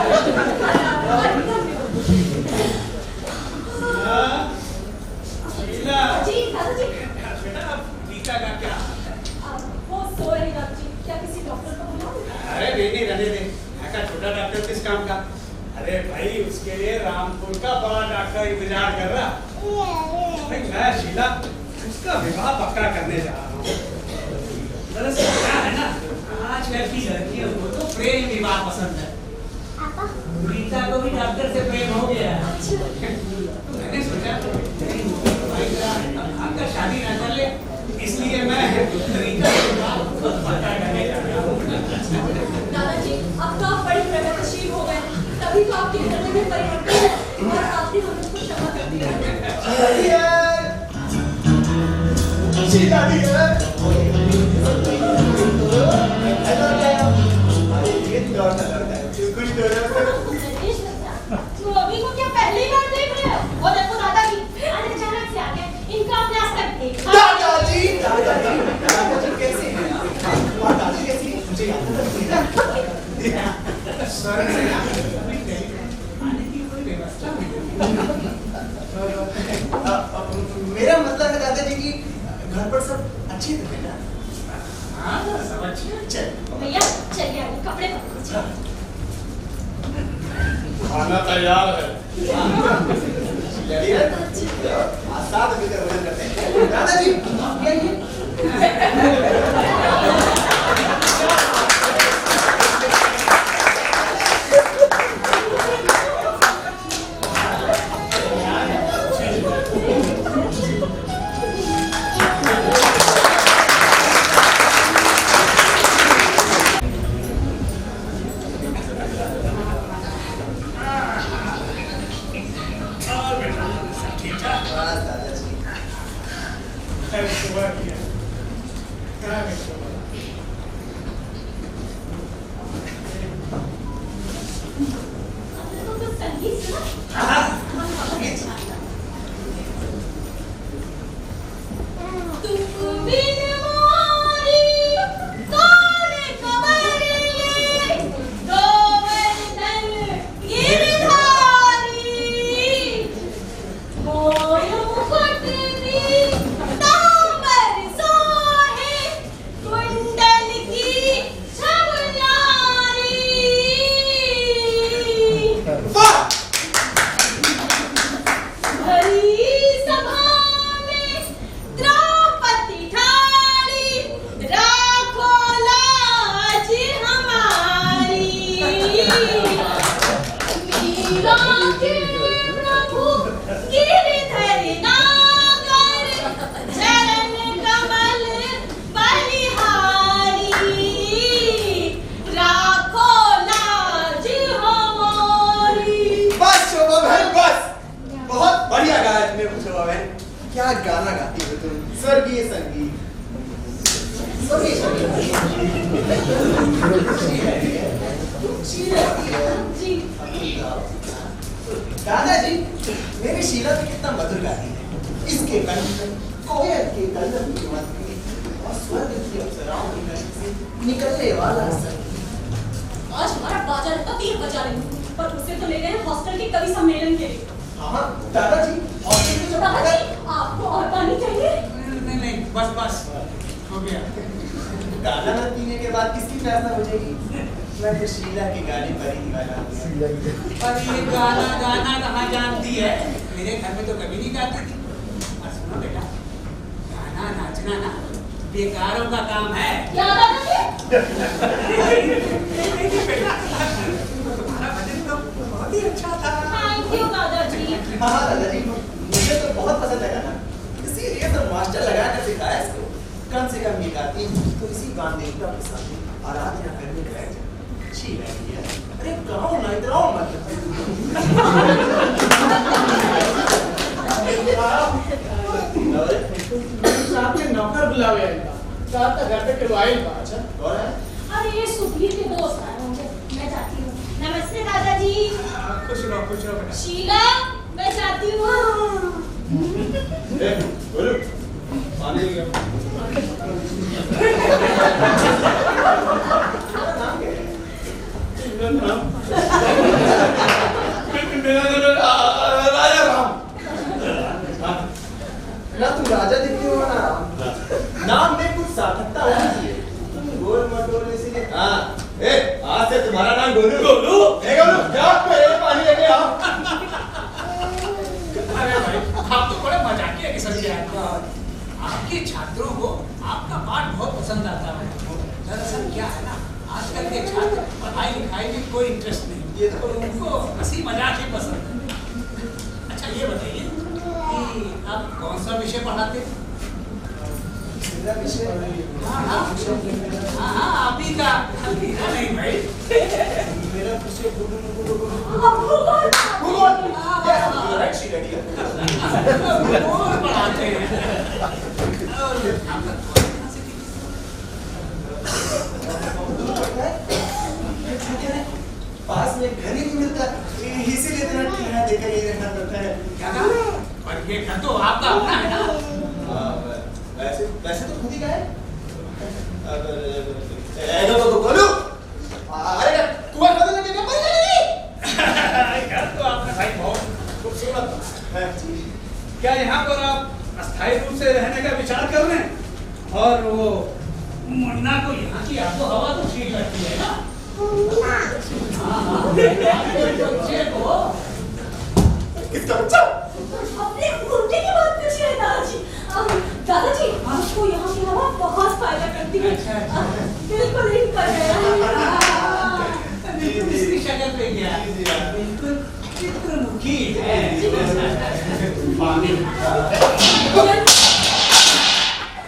शीला जी दादाजी। बेटा टीका का क्या? वो सो रही दादाजी, क्या किसी डॉक्टर को बुलाऊं? अरे नहीं रहने दे, ऐसा छोटा डॉक्टर किस काम का? अरे भाई उसके लिए रामपुर का बड़ा डॉक्टर इंतजार कर रहा। भाई मैं शीला उसका विवाह पक्का करने जा रहा हूँ। दरअसल क्या है ना, आजकल की लड़कियों को तो प्रेम विवाह पसंद है। रीता को भी डॉक्टर से प्रेम हो गया। तो मैंने सोचा भाई आपका शादी न कर ले, इसलिए मैं रीता से विवाह पक्का करने जा रहा हूँ। दादाजी अब तो आप बड़ी प्रगतिशील हो गए, तभी तो आपके घर में परिवर्तन है और आपने हमें को क्षमा कर दिया। नरेश भैया, अभी को क्या पहली बार देख रहे हो? वो देखो दादाजी अचानक से आ गए, इनका अपने आज तक देखा। दादाजी कैसे हैं? दादाजी कैसी हैं? मुझे याद है। सर आने की कोई व्यवस्था नहीं। मेरा मतलब है दादाजी की घर पर सब अच्छे थे ना? हाँ सब अच्छे हैं। चल भैया चलिए आगे कपड़े पहन लीजिए। खाना तैयार है। साथ मिलकर भोजन करते हैं। दादाजी मेरी शीला भी कितना मधुर गाती है। इसके कंठ में कोयल के कलरव की मधुरी और स्वर्ग की अप्सराओं की कंठ से निकलने वाला संगीत। आज हमारा बाजा रहता 3 बजा रही हूँ, पर उसे तो ले गए हॉस्टल के कवि सम्मेलन के लिए। हाँ दादाजी, हॉस्टल में जो दादाजी, आपको और पानी चाहिए? नहीं बस हो गया। गाना न पीने के बाद किसकी प्यास न हो जाएगी? मैं तो शीला के गाने पर ही दीवाना हूँ। पर ये गाना कहाँ जानती है? मेरे घर में तो कभी नहीं गाती थी। और सुनो बेटा, गाना नाचना ना बेकारों का काम है। क्या दादाजी? नहीं बेटा, तुम्हारा भजन तो बहुत ही अच्छा था। थैंक यू दादाजी। हाँ दादाजी, मुझे तो बहुत पसंद लगा ना, इसीलिए तो मास्टर लगा कर सिखाया इसको। कम से कम ये गाती तो इसी गान देवता के सामने आराधना करने का है। अच्छी लगी है। अरे गाओ ना, इतराओ मत। आपके नौकर बुलावे आएगा। साथ घर पे करवाएगा। अच्छा कौन है? अरे ये सुधीर के दोस्त आए होंगे, मैं जाती हूँ। नमस्ते दादाजी। खुश रहो बेटा। शीला, मैं जाती हूँ। बोलो पानी लिया। नाम क्या है? मेरा राजा राम। ना तू राजा दिखती हो ना नाम में कुछ सार्थकता होनी चाहिए। तुम गोल मटोले से हाँ, आज से तुम्हारा नाम गोलू। गोलू? गोलू, जाओ मेरे पानी लेके आओ। अरे भाई, आप तो बड़े मजाकिया किस्म के आदमी हो। आपके छात्रों को आपका पाठ बहुत पसंद आता है। दरअसल क्या है ना, आजकल के छात्र पढ़ाई लिखाई में कोई इंटरेस्ट नहीं, ये तो उनको हंसी मजाक ही पसंद है। अच्छा ये बताइए कि आप कौन सा विषय पढ़ाते हैं? मेरा विषय हाँ, आप ही का। मेरा नहीं भाई। मेरा विषय भूगोल। पढ़ाते हैं। पास में घर ही नहीं मिलता, इसीलिए इतना ठहरा देकर ये रहना पड़ता है। क्या कहा? पर ये घर तो आपका अपना है ना? वैसे तो खुद ही का है। बोलो, अरे कुआं खोदने के लिए घर तो आपने भाई बहुत खूबसूरत है। क्या यहाँ पर आप अस्थायी रूप से रहने का विचार कर रहे हैं? और वो मुन्ना को यहाँ की आपको हवा तो ठीक लगती है ना? बच्चे को किसका बच्चा? अपने मुर्गे की बात पूछिए दादाजी। दादाजी, आपको यहाँ की हवा बहुत फायदा करती है। बिल्कुल इन पर गया है। बिल्कुल इसकी शक्ल पे क्या? बिल्कुल चित्रमुखी है। पानी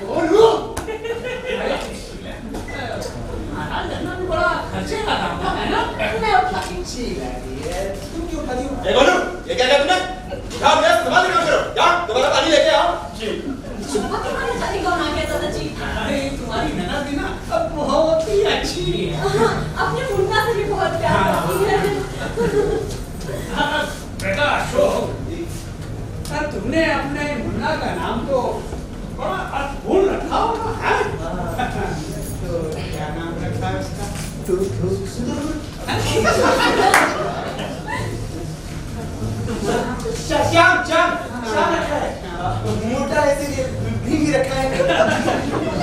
बोलो। महाराज लगना भी बड़ा खर्चे का काम है ना? मैं उठाती हूँ। अच्छी लगी है। तुम क्यों खाती हो? गोलू, ये क्या किया तुमने? जाओ मेरा संभाल के काम करो। जाओ दोबारा पानी लेके आओ। शोभा तुम्हारे साथी कौन आ गया दादाजी? अरे तुम्हारी ननद भी ना अब बहुत ही अच्छी है। अपने मुन्ना से भी बहुत प्यार करती है। बेटा अशोक, तुमने अपने मुन्ना का नाम तो बड़ा अर्थपूर्ण रखा होगा है? तो क्या नाम रखा है उसका? श्याम रखा है। मोटा है इसीलिए भींगी रखा है।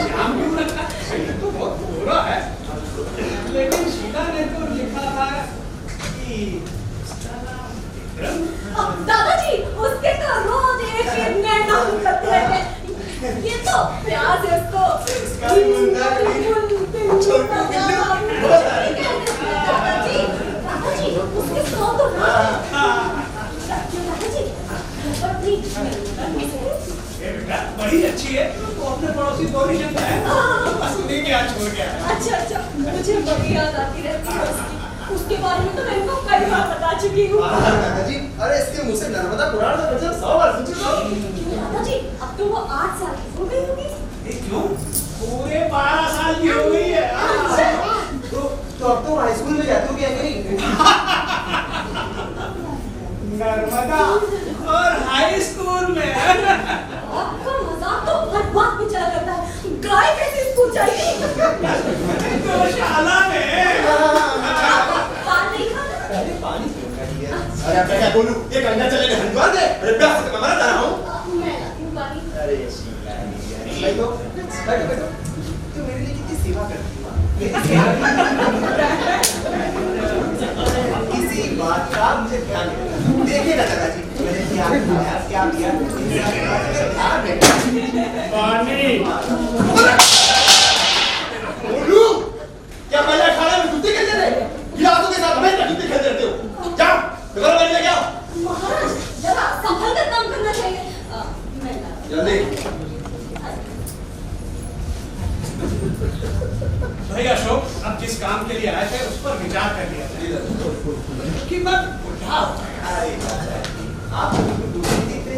श्याम क्यों रखा? ये तो बहुत बुरा है। लेकिन शीला ने तो लिखा था कि उसका नाम विक्रम। दादाजी, उसके तो रोज एक नया नाम करते रहते हैं। ये तो प्यार है उसको। इसका भी मुन्ना भी छोटू बिल्लू। दादाजी, उसके सौ तो दादाजी, ये बेटा बड़ी अच्छी है। तो अपने पड़ोसी गौरी शंकर है बस उन्हीं के यहाँ छोड़ गया। अच्छा, मुझे बड़ी याद आती रहती है उसकी। उसके बारे में तो मैं इनको कई बार बता चुकी हूँ। दादाजी, अरे इसके मुंह से नर्मदा पुराण तो मतलब 100 बार सुन चुके हो। दादाजी, अब तो वो 8 साल की हो गई होगी। ये क्यों? पूरे 12 साल की हो गई है। तो अब तो हाई स्कूल में जाते हो क्या नहीं? नर्मदा और अरे अब मैं क्या बोलूं? ये कंधा चले में हरिद्वार दे। अरे प्यास से तो मैं मर जा रहा हूं। मैं लाती हूँ पानी। अरे शीला बैठो बैठो बैठो। तू मेरे लिए कितनी सेवा करती है। मेरी सेवा किसी बात का मुझे ध्यान नहीं देना। देखिएगा दादाजी मैंने क्या खाया क्या किया ध्यान रखना। पानी बोलू क्या पहले अखाड़े में कुत्ते खेलते थे? गिलासों के साथ हमेशा कुत्ते खेलते रहते हो। जाओ दोबारा पानी लेके आओ। महाराज जरा संभल कर काम करना चाहिए। मैं जल्दी। भाई अशोक, अब जिस काम के लिए आए थे उस पर विचार कर लिया जाए। कि मत उठाओ। अरे दादाजी आप बिल्कुल दूसरी दिखते।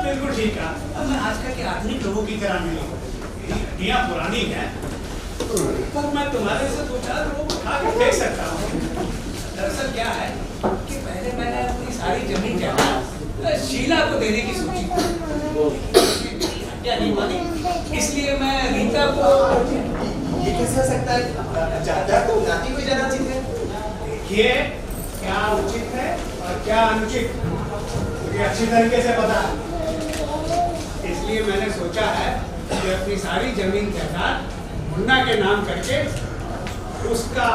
बिल्कुल ठीक है। अब मैं आजकल के आधुनिक लोगों की तरह नहीं हूँ। मेरी हड्डियाँ पुरानी हैं, पर मैं तुम्हारे से दो चार लोग उठा के देख सकता हूँ। दरअसल क्या है कि पहले मैंने अपनी सारी जमीन जायदाद शीला को देने की सोची। हड्डियाँ नहीं मानी, इसलिए मैं रीता को। ये कैसे हो सकता है? ज्यादा तो नाती को ही जाना चाहिए। देखिए क्या उचित है और क्या अनुचित मुझे अच्छी तरीके से पता है। इसलिए मैंने सोचा है कि अपनी सारी जमीन जायदाद मुन्ना के नाम करके उसका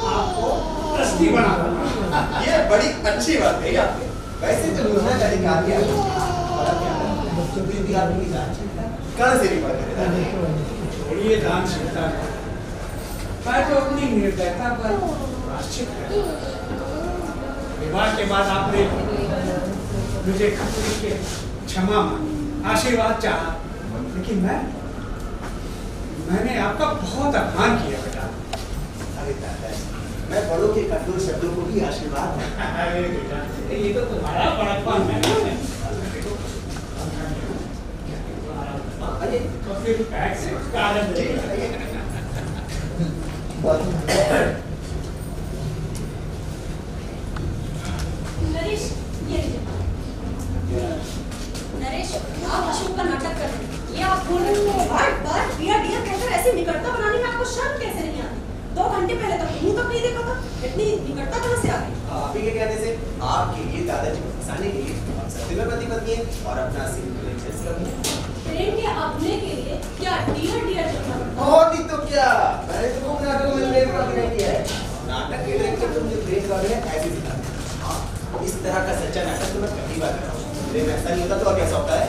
आपको ट्रस्टी बना दूंगा। ये बड़ी अच्छी बात है आपने। वैसे तो मुन्ना का निकाल दिया कहाँ से भी पढ़ करे छोड़िए दानशीलता को, मैं तो अपनी निर्दयता पर प्रायश्चित करूं। विवाह के बाद आपने मुझे खत लिख के क्षमा मांगी, आशीर्वाद चाहा, लेकिन मैंने आपका बहुत अपमान किया बेटा। अरे दादाजी मैं बड़ों के कठोर शब्दों को भी आशीर्वाद अरे बेटा ये तो तुम्हारा बड़प्पन है। अरे तो फिर बैग से कागज दे। नरेश ये नरेश आप अशोक का नाटक कर रहे हैं। ये आप बोल रहे हैं बार डियर डियर कहकर ऐसे निकटता बनाने में आपको शर्म कैसे नहीं आती? 2 घंटे पहले तक मुंह तक नहीं देखा था, इतनी निकटता कहाँ से आ गई? आप ही के कहने से आपके लिए दादाजी को फंसाने के लिए हम सत्य में पति पत्नी है और अपना सिंपल करनी है। प्रेम के अपने के लिए क्या डियर डियर करना पड़ता है? और नहीं तो क्या, मैंने तो खूब नाटकों में प्रेम का अभिनय किया है। नाटक के डायरेक्टर तो मुझे प्रेम का अभिनय ऐसे सिखाते हैं। हाँ, इस तरह का सच्चा नाटक तो मैं पहली बार कर रहा हूँ। प्रेम ऐसा नहीं होता तो और कैसा होता है?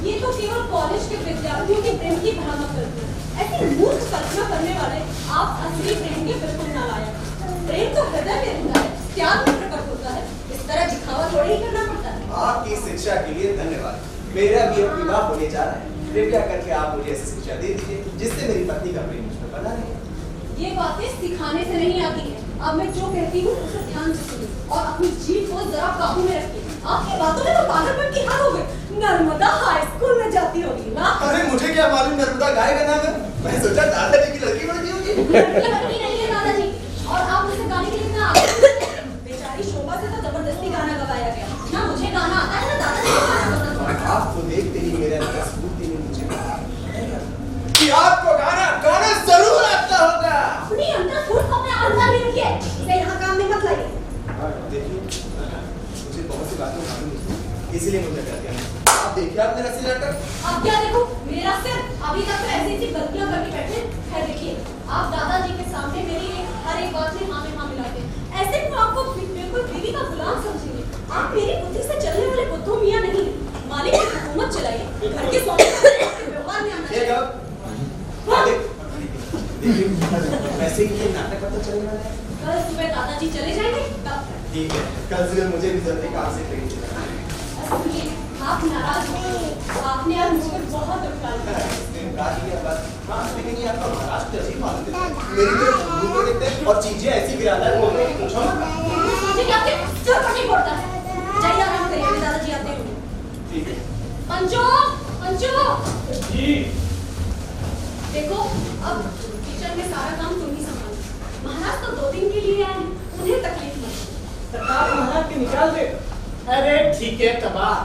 ये तो केवल कॉलेज के विद्यार्थियों के प्रेम की भ्रामक करते हैं। ऐसी मूर्ख कल्पना करने वाले आप असली प्रेम के बिल्कुल नालायक। प्रेम तो हृदय में रहता है, त्याग में प्रकट होता है। इस तरह दिखावा थोड़ी ही करना पड़ता है। आपकी शिक्षा के लिए धन्यवाद। मेरा भी अब विवाह होने जा रहा है। कृपया करके आप मुझे ऐसी शिक्षा दे दीजिए जिससे मेरी पत्नी का प्रेम मुझ पर बना रहे। ये बातें सिखाने से नहीं आती है। अब मैं जो कहती हूँ उसे ध्यान से सुनिए और अपनी जीभ को जरा काबू में रखिए। आपकी बातों में तो पागलपन की हद हो गई। नर्मदा हाई स्कूल में जाती होगी ना? अरे मुझे क्या मालूम नर्मदा गाय का नाम है। मैं सोचा दादाजी की लड़की बन गई होगी। लड़की नहीं है दादाजी, और आप मुझे गाने के लिए इतना आगे बेचारी शोभा से तो जबरदस्ती गाना गवाया गया। ना मुझे गाना आता है ना दादाजी को गाना पसंद है। आपको देखते ही मेरे अंदर स्फूर्ति ने मुझे कि आपको गाना गाना जरूर आता होगा। अपनी अंदर फूट को अपने अंदर ही रखिए। इसे यहाँ काम में मत लाइए। देखिए मुझे बहुत सी बातें मालूम नहीं, इसलिए मुझे कर दिया। आप देखिए आप मेरा सिर नाटक। अब क्या देखो मेरा सिर? अभी तक तो ऐसी ऐसी गलतियां करके बैठे हैं। देखिए आप दादाजी के सामने मेरी हर एक बात में हाँ मिलाते हैं। ऐसे में आपको बिल्कुल बीवी का गुलाम समझेंगे। आप मेरी बुद्धि से चलने वाले बुद्धू मियां नहीं है। मालिक की हुकूमत चलाइए, घर के स्वामी व्यवहार में आना चाहिए। वैसे ही ये नाटक पता चलने वाला है। कल सुबह दादाजी चले जाएंगे तब। ठीक है, कल सुबह मुझे भी जल्दी काम से कहीं सुनिए आप नाराज हो, आपने आज मुझ पर बहुत दुख डाला। लेकिन ये आपका महाराष्ट्र अजीब मालूम है। मेरी तो मुंह को देखते हैं और चीजें ऐसी गिराता है बोलने की पूछो मत। मुझे क्या आपके सिर पर नहीं पड़ता है। जाइए आराम करिए, अभी दादाजी आते होंगे। ठीक है। पंचो पंचो जी देखो अब किचन में सारा काम तुम ही संभालो। महाराज तो 2 दिन के लिए आए हैं, उन्हें तकलीफ मत दो। सरकार महाराज के निकाल दे। अरे ठीक है तबाह,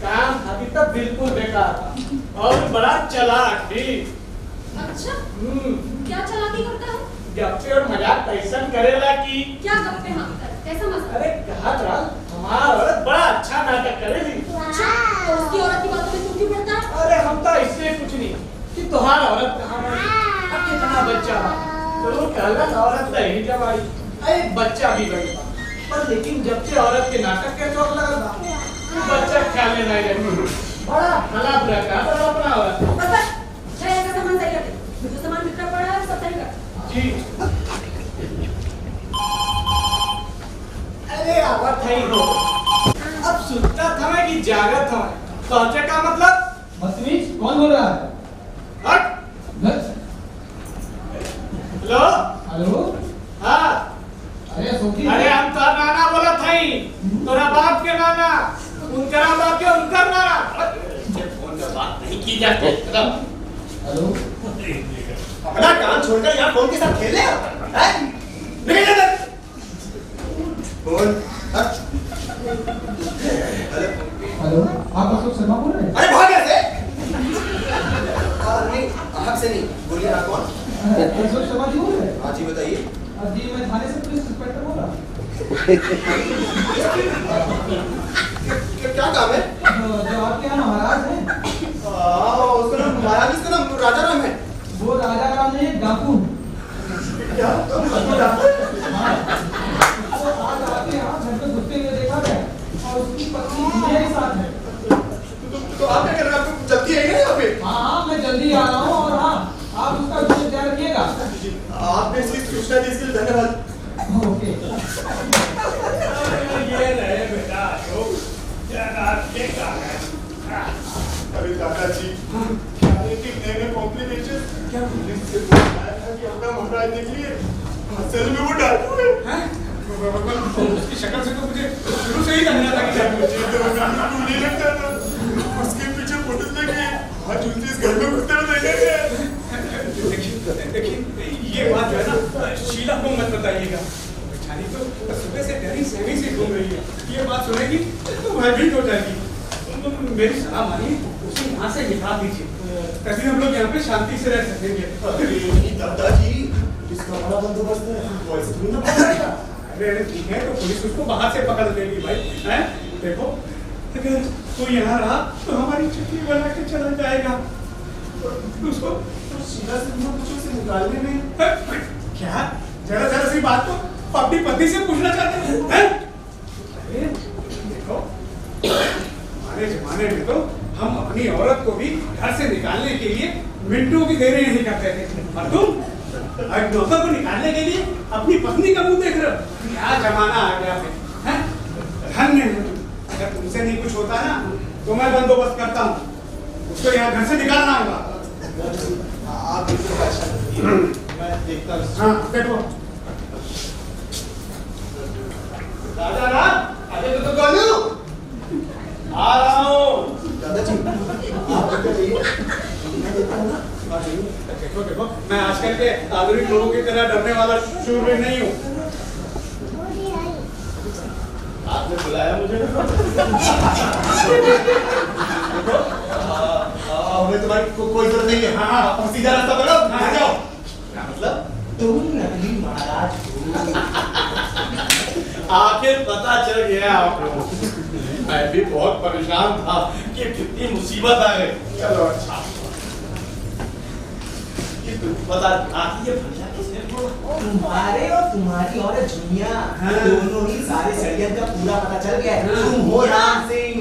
काम अभी तक बिल्कुल बेकार था और बड़ा चालाक भी। अच्छा क्या चालाकी करता है? गप्पे और मजाक ऐसा करेला कि क्या गप्पे हम करते कैसा मजा? अरे कहा था हमारा औरत बड़ा अच्छा नाटक करेगी। तो उसकी औरत की बातों में तू क्यों पड़ता है? अरे हम तो इसलिए कुछ नहीं कि तुम्हारा औरत कहाँ है, अब कितना बच्चा है, तो कहला औरत रही जब आई, अरे बच्चा भी गई पर लेकिन जब से औरत के नाटक के चौक लगा था, बच्चा ख्याल नहीं रही, बड़ा भला बुरा का बड़ा अपना औरत। बस जय का सामान सही कर दे, जो सामान बिखरा पड़ा है सब सही कर। जी अरे आवत है हो, अब सुनता था मैं कि जागत था, सोचे का मतलब बदतमीज कौन बोल रहा है? हट। Hello hello. हाँ अरे सोची। अरे हम तो नाना बोला था ही, तोरा बाप के नाना, उनका बाप के उनका नाना। फोन पे बात नहीं की जाती। हेलो। अपना काम छोड़कर यहाँ फोन के साथ खेल रहे हो? हैं? निकल इधर। फोन। हेलो। आप अशोक शर्मा बोल रहे हैं? अरे भाग यहाँ से। नहीं, आपसे नहीं। बोलिए आप कौन? अशोक शर्मा जी बोल रहे हैं? हाँ जी बताइए। जी मैं थाने से पुलिस इंस्पेक्टर बोल रहा हूँ। क्या काम है? जो आपके यहाँ महाराज हैं, उसका नाम महाराज, इसका नाम राजा राम है। वो राजा राम नहीं डाकू। क्या? हाँ। वो आज आपके यहाँ घर पे घुसते हुए देखा गया और उसकी पत्नी मेरे साथ है। तो आप क्या कर रहे हैं? आपको जल्दी है क्या यहाँ पे? हाँ मैं जल्दी आ रहा हूँ और हाँ आप उसका विशेष ध्यान रखिएगा। आपने इसकी सूचना दी, इसके लिए धन्यवाद। ओके। ये रहे बेटा अशोक, जनाब के कागज। अरे दादाजी, क्या है कि नए कॉम्प्लिकेशन क्या पुलिस से बोला था कि अपना महाराज निकलिए, असल में वो डाकू है। हैं? उसकी शक्ल से तो मुझे शुरू से ही लगना था कि मुझे तो बिल्कुल नहीं लगता था। उसके पीछे पुलिस लगी, आज उसे इस घर में घुसते हुए देखा गया। देखिए ये बात जो है ना शीला को मत बताइएगा, बेचारी तो सुबह से डरी सहमी से घूम रही है, ये बात सुनेगी तो भयभीत हो जाएगी। तो मेरी सलाह मानिए, उसे यहाँ से निकाल दीजिए, तभी हम लोग यहाँ पे शांति से रह सकेंगे। अरे दादाजी, इसका बड़ा बंदोबस्त है, वैसे थोड़ी ना पकड़ेगा। अरे ठीक है तो पुलिस उसको बाहर से पकड़ लेगी भाई, हैं? देखो अगर कोई यहाँ रहा तो हमारी चुटकी बना के चला जाएगा, उसको सीधा से बिना पूछे उसे निकालने में क्या जरा जरा सी बात को अपनी पत्नी से पूछना चाहते हैं? अरे देखो हमारे जमाने में तो हम अपनी औरत को भी घर से निकालने के लिए मिनटों की देरी नहीं करते थे, और तुम आज नौकर को निकालने के लिए अपनी पत्नी का मुंह देख रहे हो। क्या जमाना आ गया है? धन्य है तुम। अगर तुमसे नहीं कुछ होता ना तो मैं बंदोबस्त करता हूँ, उसको यहाँ घर से निकालना होगा। आप बिल्कुल परेशान मत होइए, मैं देखता हूँ। हाँ देखो राजा राम, अरे तो गोलू, आ रहा हूँ। दादाजी, आप क्या चाहिए? मैं देखता हूँ ना, आप चाहिए। देखो देखो मैं आजकल के आधुनिक लोगों की तरह डरने वाला शूरवीर नहीं हूँ। आपने बुलाया मुझे? हमें तुम्हारी कोई जरूरत नहीं है। हाँ हाँ सीधा रास्ता बनाओ, आ जाओ। क्या मतलब? तुम नकली महाराज हो। आखिर पता चल गया आपको। मैं भी बहुत परेशान था कि कितनी मुसीबत आ गई। चलो अच्छा। कि तुम बता आखिर ये भैया किसने बोला? तुम्हारे और तुम्हारी औरत जुनिया दोनों ही सारे षड्यंत्र का पूरा पता चल गया है। तुम हो राम सिंह।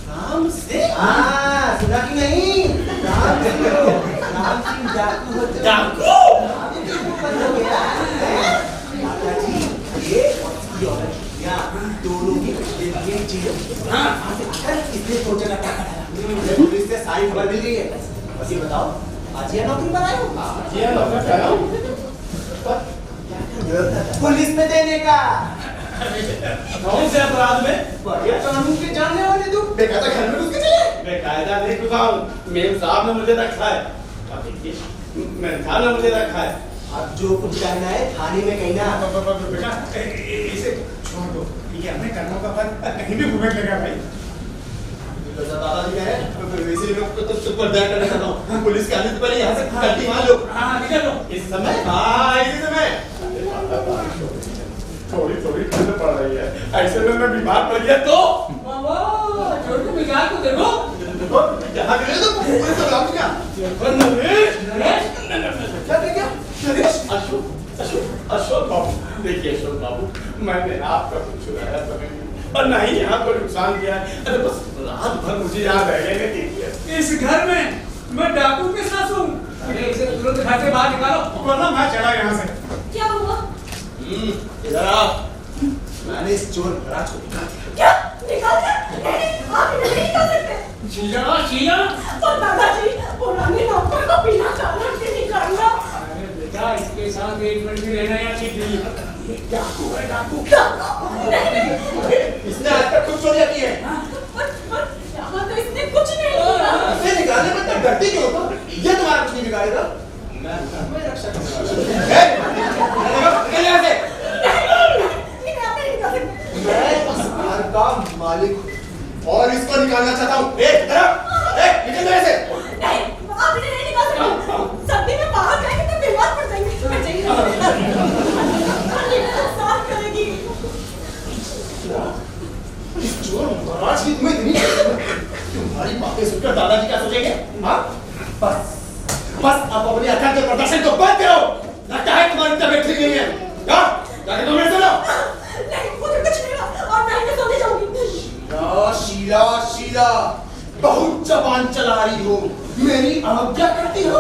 राम से? हाँ सुना कि नहीं? राम सिंह हो। राम सिंह डाकू हो। डाकू? हो गया। दादाजी ये और इसकी औरत जुनिया दोनों ही ये चीज। हाँ इसने सोचा ना क्या करा। पुलिस से सारी खबर मिल गई है। बस ये बताओ आज ये नौकरी पर आए हो? आज ये नौकरी पर आया हूँ। पुलिस में देने का। कौन से अपराध में? बढ़िया कानून के जानने वाले तुम। बेकायदा घर में घुस के चले। बेकायदा नहीं घुसा हूँ। मेम साहब ने मुझे रखा है। अब देखिए मेरे साहब ने मुझे रखा है। अब जो कुछ कहना है थाने में कहना। बेटा इसे छोड़ दो, ये अपने कर्मों का फल कहीं भी भुगत लेगा भाई। दादाजी कह रहे हैं वैसे मैं तो बर्दाश्त करना चाहता हूँ। पुलिस के आने से पहले यहाँ से गड्डी मान लो। हाँ निकल लो। इस समय? हाँ इसी समय। थोड़ी थोड़ी ठंड ऐसे में मैं बीमार पड़ गया तो बाबा छोड़ के मिजाज को देखो जहाँ गए तो पूरे तो लाऊं क्या? क्या देख क्या? नरेश अशोक बाबू, देखिए अशोक बाबू, मैंने आपका कुछ चुराया तो नहीं और ना ही यहाँ कोई नुकसान किया। अरे बस रात भर मुझे यहाँ रहने दीजिए। इस घर में मैं डाकू के साथ हूँ। अरे इसे तुरंत घर से बाहर निकालो वरना मैं चला यहाँ से। क्या हुआ? इधर आओ। मैंने इस चोर महाराज को निकाल दिया। क्या निकाल दिया? नहीं, आप इन्हें नहीं निकाल सकते। शीला और दादाजी पुराने नौकर को बिना कारण के निकालना। अरे बेटा इसके साथ एक मिनट भी रहना या ठीक नहीं। डाकू है डाकू। इसने आज तक कुछ चोरियां की है। यहाँ तो इसने कुछ नहीं किया। इसे निकालने में तब डरती क्यों हो? ये तुम्हारा कुछ नहीं बिगाड़ेगा। मैं रक्षा करूंगा। निकल यहाँ से। मैं इस घर का मालिक हूँ और इसको निकालना चाहता हूँ। निकल मेरे से। नहीं, आप इन्हें नहीं निकाल सकते। सर्दी में बाहर जाएंगे तो बीमार पड़ जाएंगे। साफ करेगी। इस चोर महाराज की तुम्हें इतनी तुम्हारी बातें सुनकर दादाजी क्या सोचेंगे? हाँ? बस अब अपने अकड़ के प्रदर्शन को बंद करो। लगता है तुम्हारी तबीयत ठीक नहीं है। जाके तुम मेरे से लो। नहीं, मुझे कुछ नहीं हुआ और मैं ही सोने जाऊंगी। शीला शीला बहुत जबान चला रही हो। मेरी आज्ञा करती हो।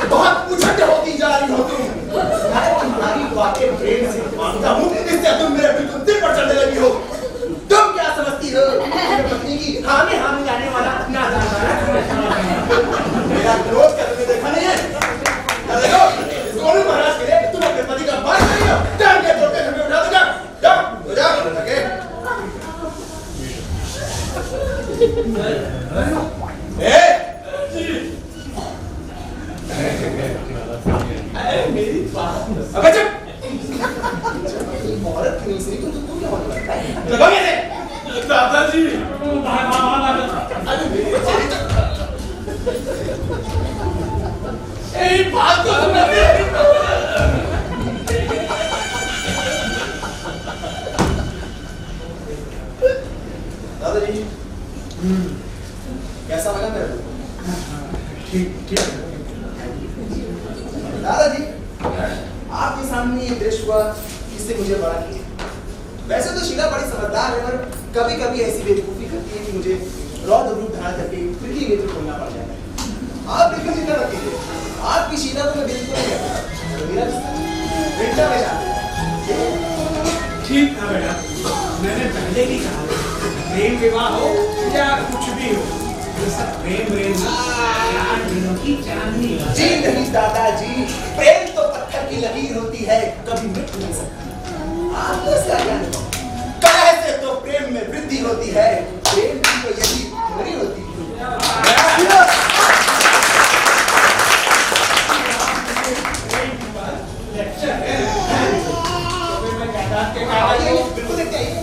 बहुत उछट होती जा रही हो तुम। मैं तुम्हारी बातें प्रेम से मानता हूँ, इससे तुम मेरे बिल्कुल दिल पर चढ़ने लगी हो। तुम क्या समझती हो? मेरी पत्नी की हामी हामी आने वाला ना मेरा क्रोध का तुमने देखा नहीं है? देखो इस गोलू महाराज के लिए तुम अपने पति का बात नहीं हो। टांग के तोड़ के घर में उठा दो। जाओ लगे। मेरी बात अबे चुप। औरत की नहीं तो तुम क्या होने लगता है? लगाओ ये दादाजी। यही बात तो दादाजी कैसा लगा मेरे को? ठीक दादाजी आपके सामने ये दृश्य हुआ इससे मुझे बड़ा किया। वैसे तो शीला बड़ी समझदार है पर कभी कभी ऐसी बेवकूफी करती है कि मुझे रौद्र रूप धारण करके खिड़की में खोलना पड़ जाता है। आप बिल्कुल चिंता मत कीजिए, आपकी शीला को मैं बिल्कुल नहीं करता। तो मेरा रिश्ता में जाता ठीक था बेटा, मैंने पहले ही कहा प्रेम विवाह हो या कुछ भी हो, ये सब प्रेम की चांदनी। जी नहीं दादाजी, प्रेम तो पत्थर की लकीर होती है, कभी मिट नहीं सकता। आपको इसका क्या अनुभव? काहे से तो प्रेम में वृद्धि होती है, प्रेम की तो यही धरी होती है। बिल्कुल देखते आइए।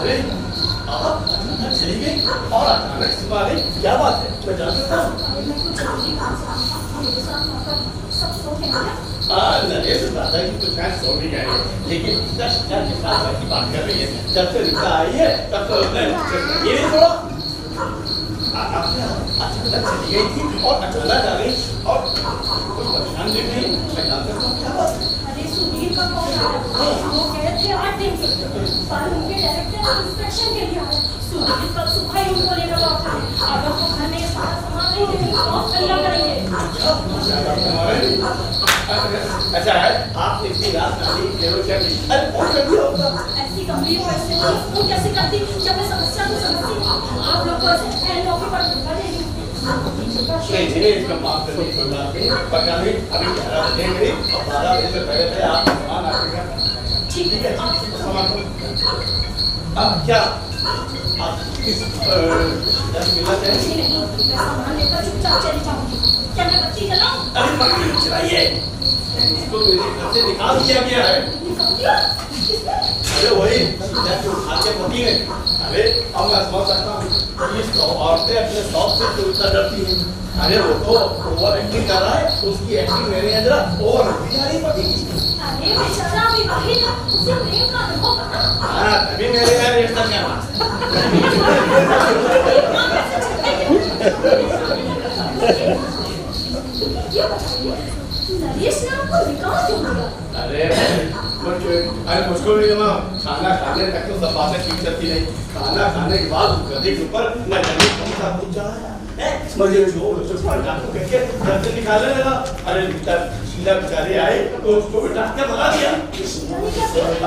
अरे आप चली गई और अचानक से आ गई, क्या बात है? मैं जान सकता हूँ? नरेश दादा की तो शायद सो भी गए, लेकिन दस हजार के साथ की बात कर रही है। जब से रिक्शा आई है तब तो उसने ये नहीं छोड़ा। अचानक चली गई थी और अचानक आ गई और कुछ परेशान दिख रही। मैं जानता हूँ क्या बात। अरे सुधीर का कॉल आया, वो कह रहे थे 8 दिन के पर उनके डायरेक्टर इंस्पेक्शन के लिए आए। सुधीर कल सुबह ही उनको लेकर लौटा है। अगर वो घर में सारा सामान नहीं देंगे तो हल्ला करेंगे। अच्छा है, आप इतनी रात नहीं केवल क्या की? अरे कौन कर दिया होगा? ऐसी गंभीर परिस्थिति में फोन कैसे करती जब मैं समस्या को समझती हूँ। आप लोग को ऐसे एनओपी पर धोखा दे रही हूँ। नहीं, इसका माफ करने की कोई बात नहीं। पता नहीं, अभी 11 बजे गई और 12 बजे से पहले आप सामान आके ठीक है, आप सामान अब क्या आप किस मिला है? नहीं, मैं सामान लेकर चुपचाप चली जाऊंगी। क्या मैं बत्ती जलाऊं? अरे बत्ती चलाइए, इसको मेरे घर से निकाल दिया गया है। अरे वही जैसे उठा के पति ने, अरे अब मैं समझ सकता हूँ ये औरतें अपने शौक से क्यों इतना डरती हैं। अरे वो तो ओवर एक्टिंग कर रहा है, उसकी एक्टिंग मेरे अंदर ओवर होती जा रही पति की। अरे बेचारा विवाहित है, उसे प्रेम का अनुभव करना। हाँ, तभी मेरे यार रिश्ता क्या बात। ये बताइए, नरेश ने आपको निकाल क्यों दिया? अरे मुझको भी ना खाना खाने तक तो सब बातें ठीक चलती रही। खाना खाने के बाद गधे के ऊपर मैं जमीन कौन सा कूद जाया है, मुझे छोड़ पर डाकू करके घर से निकालने लगा। अरे शीला बेचारी आई तो उसको भी डांट के भगा दिया।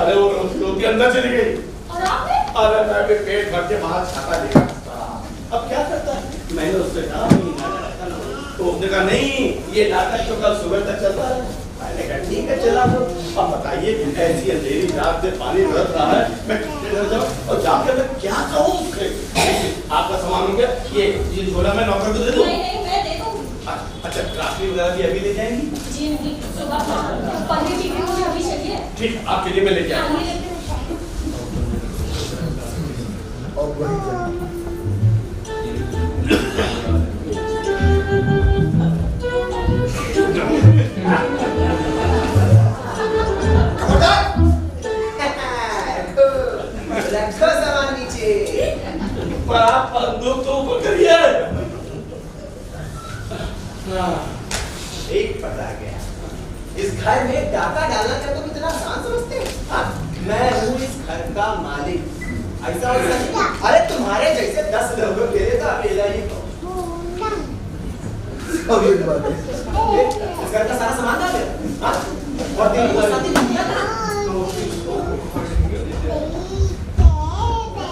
अरे वो रोटी अंदर चली गई। और आपने? अरे मैं भी पेट भर के बाहर छाता लेकर अब क्या करता है। मैंने उससे कहा तो उसने कहा नहीं, ये नाटक तो कल सुबह तक चलता है। मैंने कहा ठीक है चला दो। अब बताइए ऐसी अंधेरी रात से पानी बरस रहा है, मैं कितने डर जाऊँ और जाकर मैं क्या कहूँ उससे। आपका सामान हो गया, ये झोला मैं नौकर को दे दूँ? नहीं, मैं दे दूँगी। अच्छा, ग्रासरी वगैरह भी अभी ले जाएंगी? जी नहीं, सुबह पनीर टिक्की मुझे अभी चाहिए। ठीक, आपके लिए मैं लेके आऊँ। पानी लेके सामान नीचे पर आप बंदूक तो ऊपर करिए। एक पता गया, इस घर में डाका डालना क्या तुम इतना आसान समझते हो? मैं हूँ इस घर का मालिक। ऐसा वैसा नहीं। अरे तुम्हारे जैसे 10 लोगों के लिए तो अकेला ही हो। इस घर का सारा सामान डाल दिया और तेरी वो साथी दुनिया का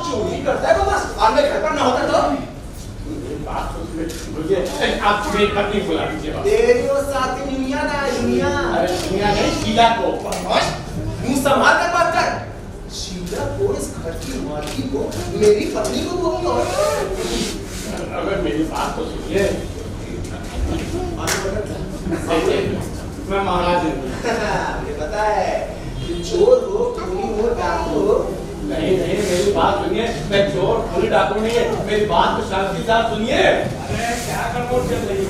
चोरी करता है बाबा। और मैं घर पर ना होता तो मुझे आप मेरी पत्नी बुला दीजिए। तेरी वो साथी दुनिया ना दुनिया। अरे दुनिया नहीं, शीला को। मुंह संभाल कर बात कर। शीला को, इस घर की मालकी को, मेरी पत्नी को बोलूंगा। अगर मेरी बात तो सुनिए। मैं महाराज हूँ। मुझे पता है चोर हो, खूनी हो, डाकू हो। नहीं नहीं, मेरी बात सुनिए। मैं चोर खूनी डाकू नहीं है, मेरी बात तो शांति से सुनिए। अरे क्या गड़बड़ चल रही है?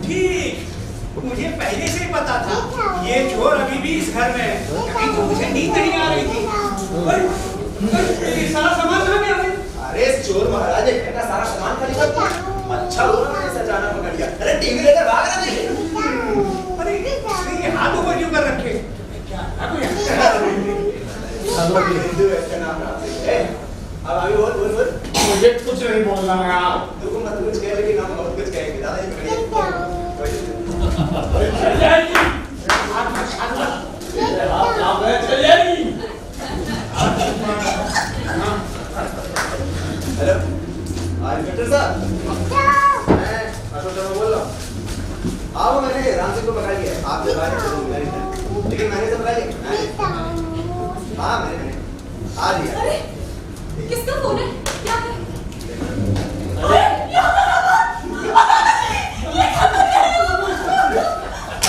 ठीक, मुझे पहले से ही पता था ये चोर अभी भी इस घर में है। कभी तो मुझे नींद नहीं आ रही थी। ये सारा सामान कहाँ गया भाई? अरे चोर महाराज एक घर का सारा सामान खाली कर दिया। अच्छा हुआ मैंने सजाना पकड़ लिया। अरे टीवी लेकर भाग रहा नहीं। अरे ये हाथ ऊपर क्यों कर रखे? क्या हिंदू ऐसे नाम है। अब अभी बोल बोल बोल। मुझे कुछ नहीं बोलना है। तू मत कुछ कह, लेकिन हम बहुत कुछ कहेंगे। दादाजी पकड़िए। चल जाएगी। चल जाएगी। हेलो, इंस्पेक्टर साहब, मैं अशोक शर्मा बोल रहा हूँ। आओ, मैंने राम सिंह को पकड़ लिया। आप जब आए लेकिन मैंने तो पकड़ लिया। हाँ मैंने आ लिया। अरे किसका फोन है? क्या है?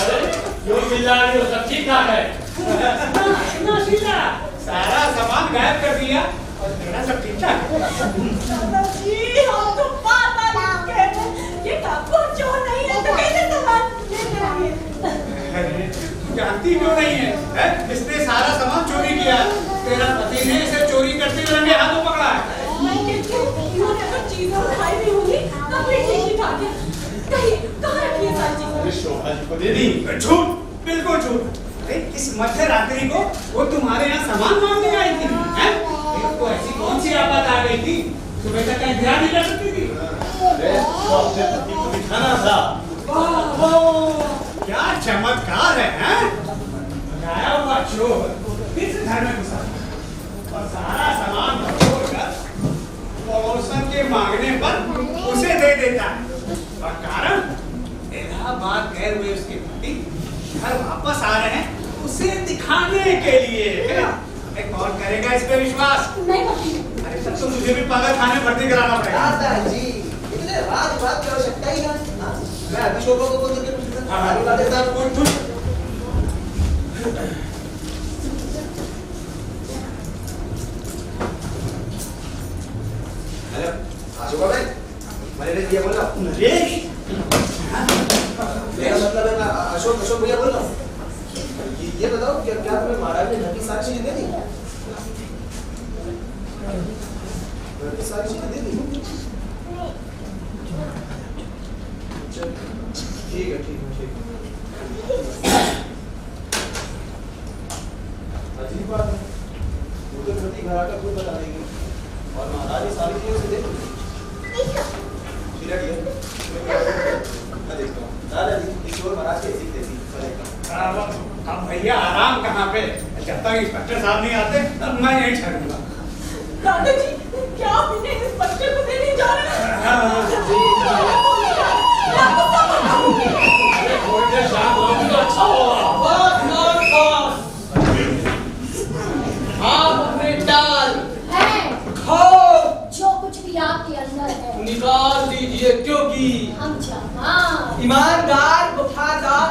अरे क्यों चिल्ला रही हो? सब ठीक ठाक है ना शीला, सारा सामान गायब कर दिया और तेरा सब ठीक ठाक है। दादाजी, हम तो बात चीजें उठाई भी होंगी तब भी ठीक ही ठाक है। कहीं कहाँ रखी है सारी चीजें? अरे शोभा जी को दे दी। झूठ, बिल्कुल झूठ। अरे इस मध्य रात्रि को वो तुम्हारे यहाँ सामान मांगने आई थी, हैं? तो ऐसी कौन सी आफत आ गई थी? सुबह तक कहीं ध्यान नहीं कर सकती थी? अरे तो अपने पति को दिखाना था। वाह, क्या चमत्कार है, हैं? गाया हुआ चोर फिर से घर में घुसा और सारा सामान छोड़कर पड़ोसन के मांगने पर उसे दे देता है। और कारण इलाहाबाद गए हुए उसके पति घर वापस आ रहे हैं उसे दिखाने के लिए। अरे कौन करेगा इस पे विश्वास? नहीं पति। अरे तब तो मुझे भी पागल खाने भर्ती कराना पड़ेगा। दादाजी इतने रात की आवश्यकता ही ना। मैं अभी शोभा को बोल के कुछ हाँ, देता हूँ। हेलो शोभा भाई, मैंने दिया बोल रहा हूँ। नरेश, मेरा मतलब है मैं अशोक भैया बोल रहा हूँ। ये बताओ क्या तुम्हें महाराज ने नटी साक्षी दे दी? नटी साक्षी दे दी? ठीक है अजीब बात है, मुझे प्रति घर आकर खुद बता देंगे और महाराज ये सारी चीजें से देख मैं देखता हूँ। दादाजी किशोर महाराज कैसी कैसी अब भैया आराम कहाँ पे? जब तक इंस्पेक्टर साहब नहीं आते तब मैं यहीं ठहरूंगा। दादाजी क्या आप इन्हें इस बच्चे को देने जा रहे हैं? थोड़ी देर शांत हो तो अच्छा होगा। आप अपने डाल खाओ, जो कुछ भी आपके अंदर है निकाल दीजिए क्योंकि हम जवान, ईमानदार, वफादार,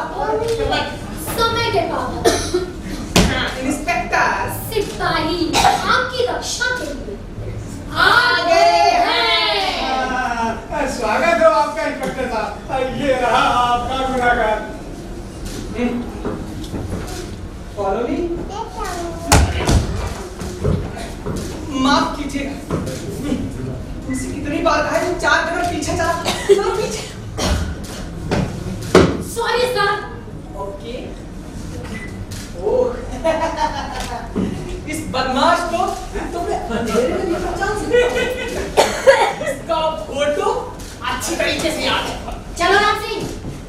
समय के पाबंद इंस्पेक्टर सिपाही आपकी रक्षा के लिए आगे हैं। स्वागत हो आपका इंस्पेक्टर साहब। ये रहा आपका गुनाहगार। Follow me. माफ कीजिएगा, तुमसे कितनी बार कहा है 4 कदम पीछे चलो पीछे। Sorry sir. ओके। ओह इस बदमाश को तुमने अंधेरे में भी पहचान सकते। इसका फोटो अच्छी तरीके से याद है। चलो राम सिंह।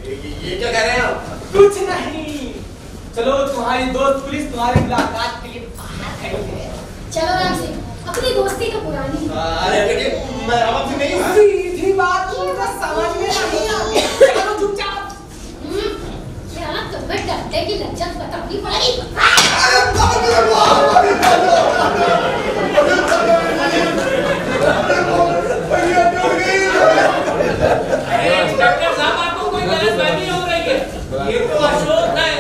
ये क्या कह रहे हैं आप? कुछ नहीं, चलो तुम्हारी दोस्त पुलिस तुम्हारी मुलाकात के लिए बाहर खड़ी है। चलो राम सिंह, अपनी दोस्ती तो पुरानी है। अरे बेटे मैं रावत से नहीं हूँ। सीधी बात उनका समझ में नहीं आती। चलो चुपचाप। क्या तुम्हें डरने की लज्जत बतानी पड़ेगी? इंस्पेक्टर साहब आपको कोई गलतफहमी हो रही है। ये तो अशोक है,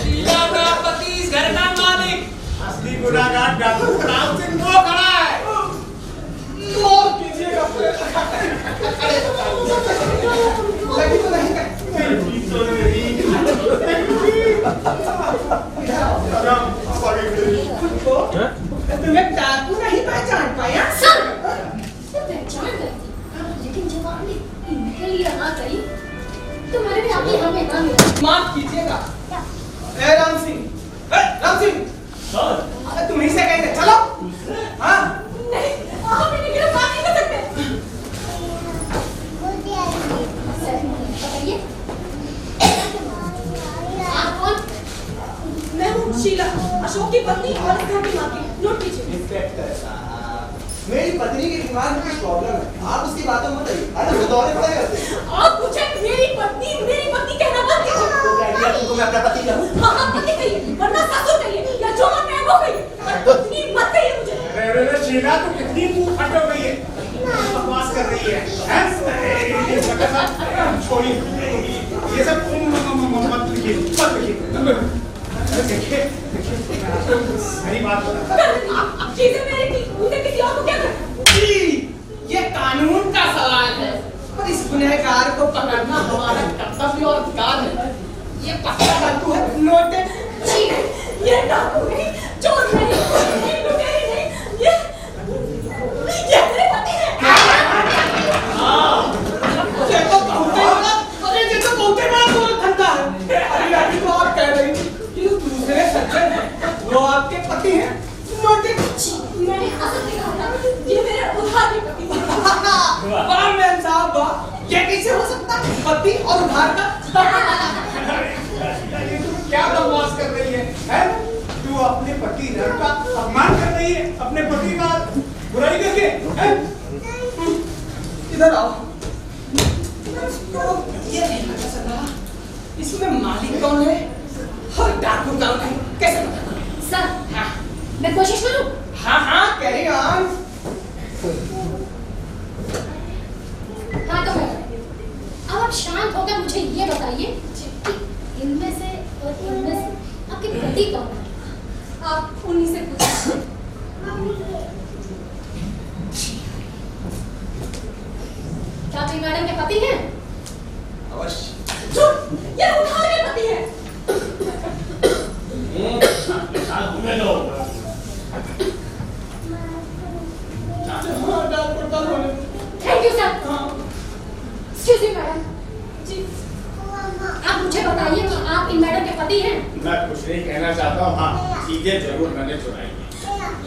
शीला का पति, इस घर का मालिक। असली गुनाहगार डॉक्टर राम सिंह वो खड़ा है। माफ कीजिएगा लगी तो नहीं तुम्हें डाकू नहीं पहचान पाया? पहचान गई थी, लेकिन जब आपने इनके लिए आ गई तो मैंने भी आपकी हमें ना मिला। माफ कीजिएगा। ए राम सिंह, राम सिंह, तुम ही से कहते चलो। हाँ नहीं, आप इन्हें गिरफ्तार नहीं कर सकते। बताइए, आप कौन? मैं हूँ शीला, अशोक की पत्नी और इस घर की मालकिन। नोट कीजिए। इंस्पेक्टर साहब, मेरी पत्नी के दिमाग में कुछ प्रॉब्लम है। आप उसकी बातों में बताइए। अरे वो दौरे पड़े करते। आप मुझे मेरी पत्नी कहना बंद कीजिए। तो क्या किया तुमको मैं अपना पति कहूँ? हाँ पति कहिए, वरना ससुर कहिए या जो मन में वो कहिए, पर पत्नी मत कहिए मुझे। अरे शीला तू कितनी मुंह फट हो गई है, बकवास कर रही है, हैं? इंस्पेक्टर साहब छोड़िए, ये सब मत लिखिए, मत लिखिए। देखिए सही बात बता। चीजें मेरी थी, उसे किसी और को क्या करना? ये कानून का सवाल है और इस गुनहगार को पकड़ना हमारा कर्तव्य और अधिकार है। ये पक्का डाकू है, नोट। जी, ये डाकू नहीं, चोर नहीं, ये लुटेरी नहीं, ये मेरे पति हैं। सकता पति और उधार का? ये तुम क्या बकवास कर रही है? तू अपने पति नर का अपमान कर रही है, अपने पति का बुराई करके, हैं? इधर आओ। तो ये नहीं पता चल रहा इसमें मालिक कौन है और डाकू कौन है, कैसे पता करूं? सर, मैं कोशिश करूं? हाँ कैरी ऑन। हाँ तो मैं अब आप शांत होकर मुझे ये बताइए कि इनमें से और इनमें से आपके पति कौन है? आप उन्हीं से पूछिए। क्या आप मैडम के पति हैं? अवश्य। ये उधार के पति हैं। अपने साथ घूमे लो। Thank you sir. Excuse me madam. जी आप मुझे बताइए कि आप इन मैडम के पति हैं? मैं कुछ नहीं कहना चाहता हूँ, हाँ चीजें जरूर मैंने चुराई है।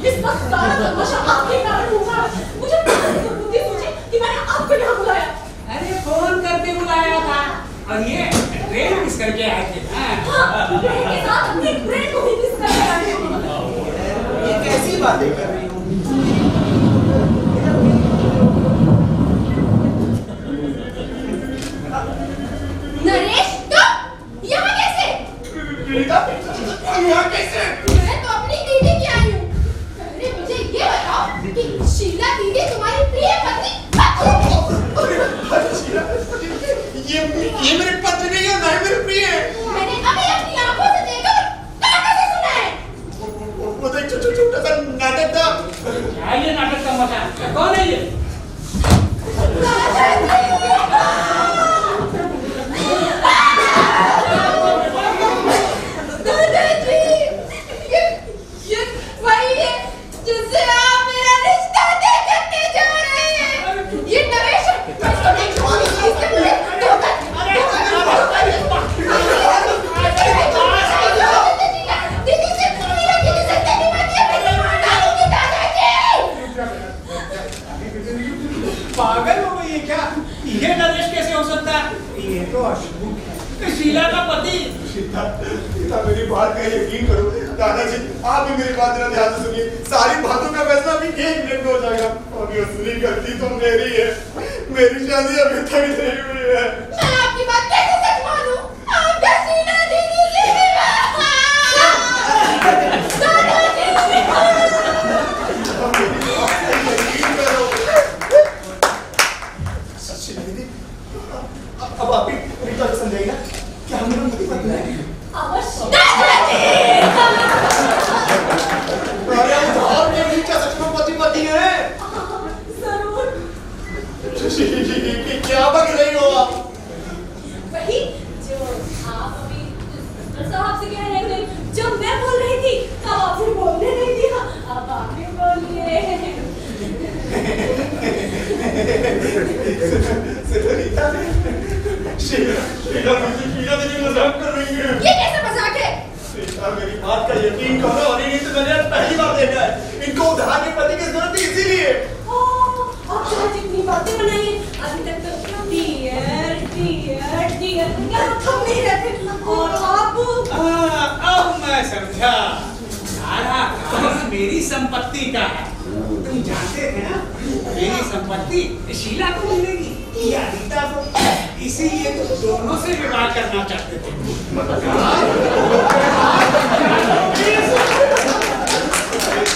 इस वक्त सारा तमाशा आपके कारण हुआ है। मुझे बुद्धि सूझी कि मैंने आपको यहाँ बुलाया। अरे फोन करके बुलाया था और ये ट्रेन मिस करके आए थे। हाँ, ट्रेन के साथ अपनी ट्रेन को भी मिस कर रहे हैं। ये कैसी बातें कर रही हूँ? नरेश तुम यहाँ कैसे? यहाँ कैसे? मैं तो अपनी दीदी की आई हूँ। पहले मुझे ये बताओ कि शीला दीदी तुम्हारी प्रिय पत्नी ये मेरे पति नहीं है, ना ही मेरे प्रिय है। मैंने अभी अपनी आंखों से देखा और कानों से सुना है। वो तो एक छोटा सा नाटक था। क्या ये नाटक का मजा? कौन है ये? दादाजी, ये वही है जिससे आप मेरा रिश्ता तय करने जा रहे हैं। ये नरेश है। इसको नहीं छोड़ूंगी। इससे मुझे धोखा दीदी से मेरा दीदी से तेरी बात ये नहीं मार डालूंगी दादाजी। पागल हो गई है क्या? ये नरेश कैसे हो सकता है? ये तो अशोक है, शीला का पति। सीता मेरी बात का यकीन करो दादाजी, आप भी मेरी बात जरा ध्यान से सुनिए। सारी बातों का फैसला अभी 1 मिनट में हो जाएगा। अभी असली गलती तो मेरी है, मेरी शादी अभी तक नहीं हुई है। मैं आपकी बात कैसे सच मानूं? आप शीला दीदी से अब आप भी रीता को समझाइए ना क्या हम लोग पति पत्नी हैं? अवश्य। अरे उधार में भी क्या सच में पति पत्नी हैं? जरूर। क्या बक रही हो आप? वही जो आप अभी साहब से कह रहे थे, जब मैं बोल रही थी तब आपने बोलने नहीं दिया, अब आप भी बोलिए। शीला दीदी मजाक कर रही है। ये कैसा मजाक है? सीता मेरी बात का यकीन करो, और इन्हीं से मैंने आज पहली बार देखा है। इनको उधार के पति की जरूरत थी इसीलिए। आप चाहे जितनी बातें बनाइए, अभी तक तो डियर डियर डियर क्या थम नहीं रहते। और आप अब मैं समझा, सारा काम मेरी संपत्ति का है। तुम जानते थे ना, मेरी संपत्ति शीला को मिलेगी या रीता को, इसीलिए तुम दोनों से विवाह करना चाहते थे।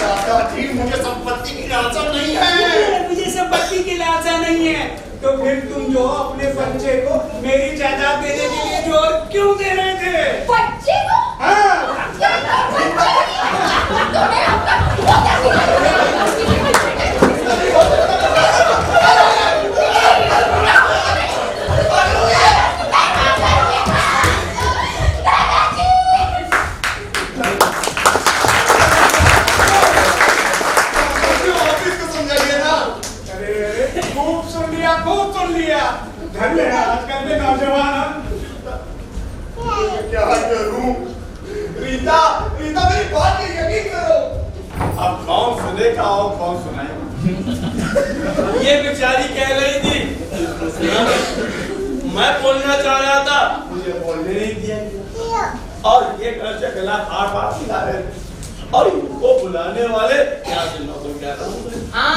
दादाजी मुझे संपत्ति की लालसा नहीं है। मुझे संपत्ति की लालसा नहीं है, तो फिर तुम जो अपने बच्चे को मेरी जायदाद देने के लिए जोर क्यों दे रहे थे? बच्चे को? हाँ। तुम्हें आपका वो कैसी खूब सुन लिया। धन्य है आजकल के नौजवान। क्या करूं? रीता मेरी बात की यकीन करो। अब कौन सुनेगा और कौन सुनाएगा? ये बेचारी कह रही थी मैं बोलना चाह रहा था, मुझे बोलने नहीं दिया गया। और ये गला हाथ खिला रहे थे और इनको बुलाने वाले क्या 911 हो गए। हाँ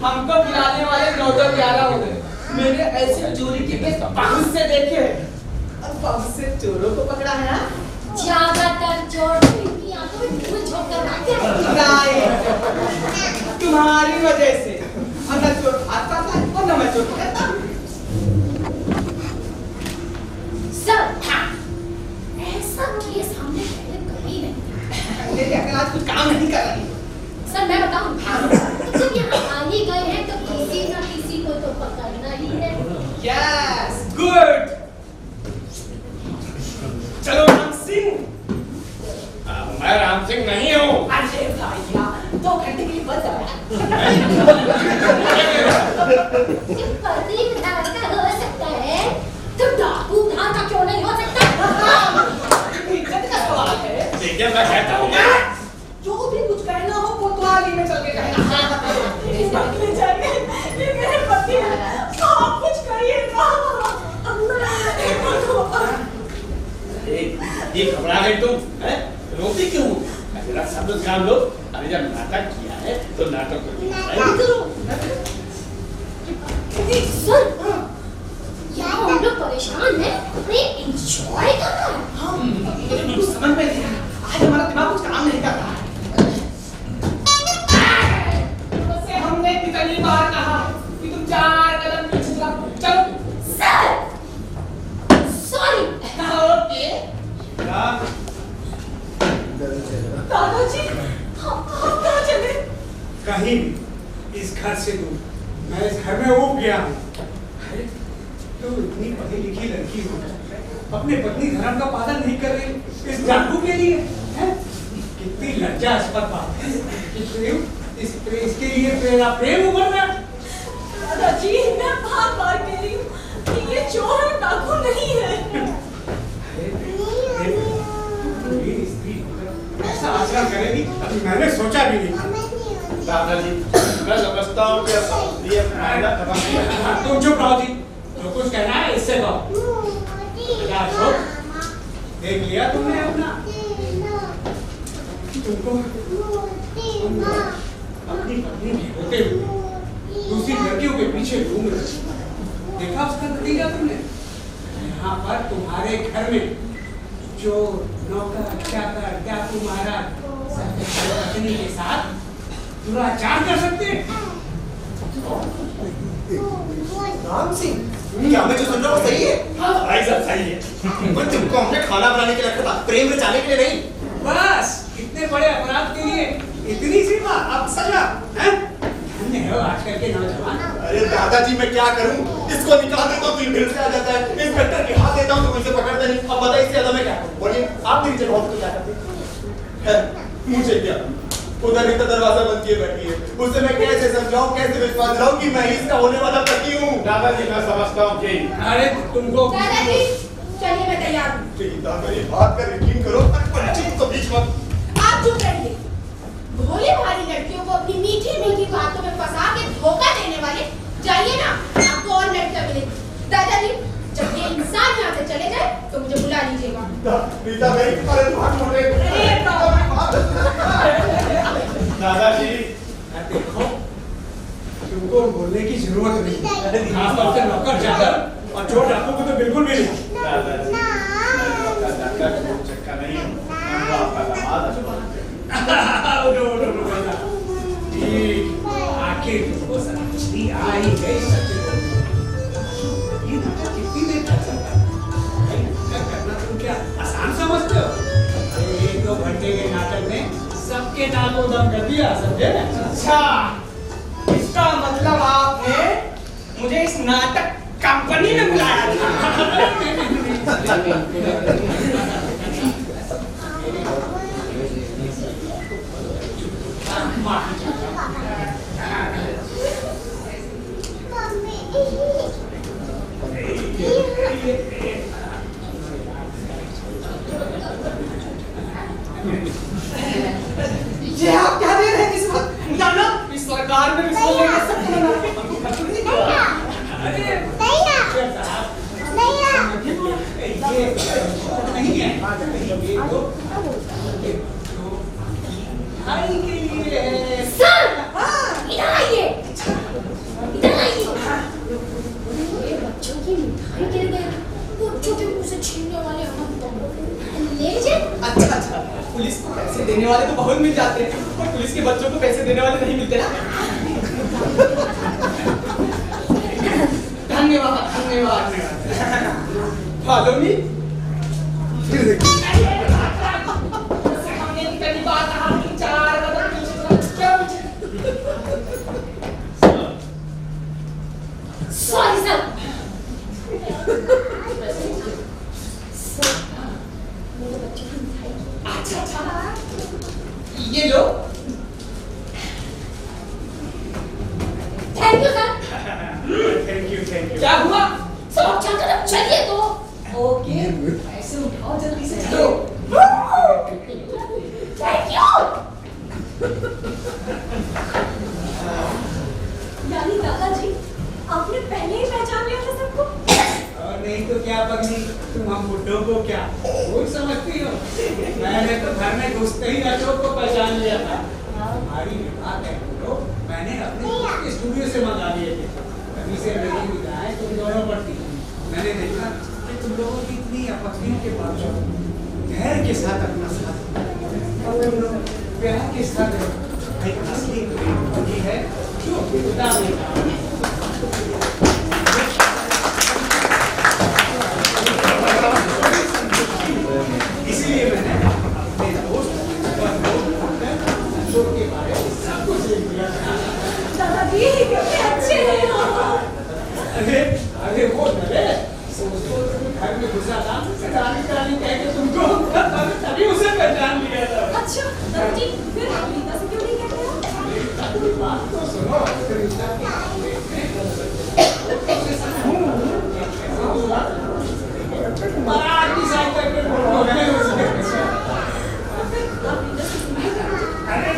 हमको बुलाने वाले 911 हो गए। मैंने ऐसे चोरी के केस बहुत से देखे और बहुत से चोरों को पकड़ा है। ज्यादातर चोर की आंखों में धूल झोंककर भागते हैं। तुम्हारी वजह से और न चोर भागता था और न मैं चोर पकड़ता। सर ऐसा केस हमने पहले कभी नहीं। मेरी अकल आज कुछ काम नहीं कर रही। सर मैं बताऊं, जब यहाँ आने गए हैं तो किसी न किसी को तो पकड़ना ही है। Yes good. चलो राम सिंह। मैं राम सिंह नहीं हूँ। अरे भैया 2 घंटे के लिए बच जाओ। पति विधान का हो सकता है तो डाकू विधान का क्यों नहीं हो सकता? इज्जत का सवाल है। देखिए मैं कहता हूँ जो भी कुछ कहना हो कोतवाली में चल के कहना। ले जाइए, ये मेरे पति हैं। आप कुछ करिएगा। ये घबरा गई तुम, हैं? रोती क्यों? मेरा सब काम लो। अरे जब नाटक किया है तो नाटक को सर क्या हम लोग परेशान हैं? नहीं एंजॉय कर रहा है। हम कुछ समझ में नहीं आ रहा। आज हमारा दिमाग कुछ काम नहीं कर रहा है। वैसे हमने कितनी बार कहा कि तुम 4 कदम पीछे चलो। Sir sorry. ओके दादाजी हम कहाँ चले? कहीं भी इस घर से दूर। मैं इस घर में उब गया हूँ। अरे तो इतनी पढ़ी लिखी लड़की हो, अपने पत्नी धर्म का पालन नहीं कर रही इस डाकू के लिए, हैं? कितनी लज्जास्पद बात है। इसके लिए प्रेम उभर रहा है। दादाजी मैं बार कह रही हूँ कि ये चोर और डाकू नहीं है। ऐसा आचरण करेगी अभी मैंने सोचा भी नहीं। दादाजी मैं समझता हूँ कि ये फायदा खत्म नहीं है। तुम चुप रहो जी, जो कुछ कहना है इससे कहो। देख लिया तुमने अपना, तुमको अपनी पत्नी भी होते हुए दूसरी लड़कियों के पीछे घूम रहे। देखा उसका नतीजा तुमने? यहाँ पर तुम्हारे घर में जो नौकर चाकर डाकू महाराज पत्नी के साथ दुराचार कर सकते हैं। राम सिंह क्या मैं जो सुन रहा हूँ सही है? भाई साहब सही है। पर तुमको हमने खाना बनाने के लिए रखा था, प्रेम बचाने के लिए नहीं। बस इतने बड़े अपराध के लिए इतनी सी बात, अब सजा हैं? धन्य हो आजकल के नौजवान। अरे दादाजी मैं क्या करूं? इसको निकाल देता हूं तो ये फिर से आ जाता है। इंस्पेक्टर के हाथ देता हूं तो मुझे पकड़ता नहीं। अब बताइए इससे ज्यादा मैं क्या करूं? बोलिए आप मेरी जगह होते तो क्या करते? मुझे क्या? उधर ही तो दरवाजा बंद किए बैठी है। उससे मैं कैसे समझाऊं, कैसे विश्वास दिलाऊं कि मैं ही इसका होने वाला पति हूं? दादाजी मैं समझता हूँ कि अरे तुमको दादाजी चलिए मैं तैयार हूँ। बेटा मेरी बात का यकीन करो, पर तो बीच मत। आप चुप रहिए। भोली भाली लड़कियों को अपनी मीठी मीठी बातों में फंसा के धोखा देने वाले, जाइए ना आपको और लड़कियां मिलेगी। दादाजी जब ये इंसान यहाँ से चले जाए तो मुझे बुला लीजिएगा। बेटा मेरी पर भाग मोड़े। दादाजी देखो तुमको बोलने की जरूरत नहीं। खास तौर से नौकर चाकर और चोर डाकू को तो बिल्कुल भी नहीं। दादाजी मैं आपका चक्का नहीं हूँ, मैं आपका दामाद हूँ। आखिर तुमको समझनी आ ही गई। सच ये नाटक कितनी देर चल सकता है? करना तुम क्या आसान समझते हो? 1-2 घंटे के नाटक में सबके नाकों दम कर दिया, समझे? अच्छा इसका मतलब आपने मुझे इस नाटक कंपनी में बुलाया था। ये आप क्या दे रहे हैं इस वक्त? जानो इस सरकार में रिश्वत लेके सब देने वाले तो बहुत मिल जाते हैं, पर पुलिस के बच्चों को पैसे देने वाले नहीं मिलते ना। धन्यवाद धन्यवाद। Follow me. Sorry sir. अच्छा, ये लो। Thank you sir. Thank you. क्या हुआ? सब अच्छा तरफ चलिए तो। ओके, ऐसे उठाओ जल्दी से चलो। Thank you. यानी दादाजी, आपने पहले ही पहचान लिया था सबको? और नहीं तो क्या पगली, तुम हम बुड्ढों को क्या भूल समझती हो? मैंने तो घर में घुसते ही अशोक को पहचान लिया था। हमारी बात है बुड्ढो, मैंने अपने स्टूडियो से मंगा लिए थे। कभी से मेरी निगाहें तुम दोनों पर थी। मैंने देखा कि तुम लोगों की इतनी आपत्तियों के बावजूद धैर्य के साथ अपना साथ और तुम लोग प्यार के साथ एक असली प्रेम है जो विदा में इसलिए मैंने अपने दोस्त और अशोक के बारे में सब कुछ लिख दिया था। दादाजी कितने अच्छे हैं। अरे वो डरे उसको घर में घुसा था, रानी कह के तुमको तभी उसे पहचान लिया था। अच्छा दादाजी, फिर रीता से क्यों नहीं कहते हो? बात तो सुनो। रीता के मामले में तुम्हारा आदमी साइड करके बोलो है उसके। अरे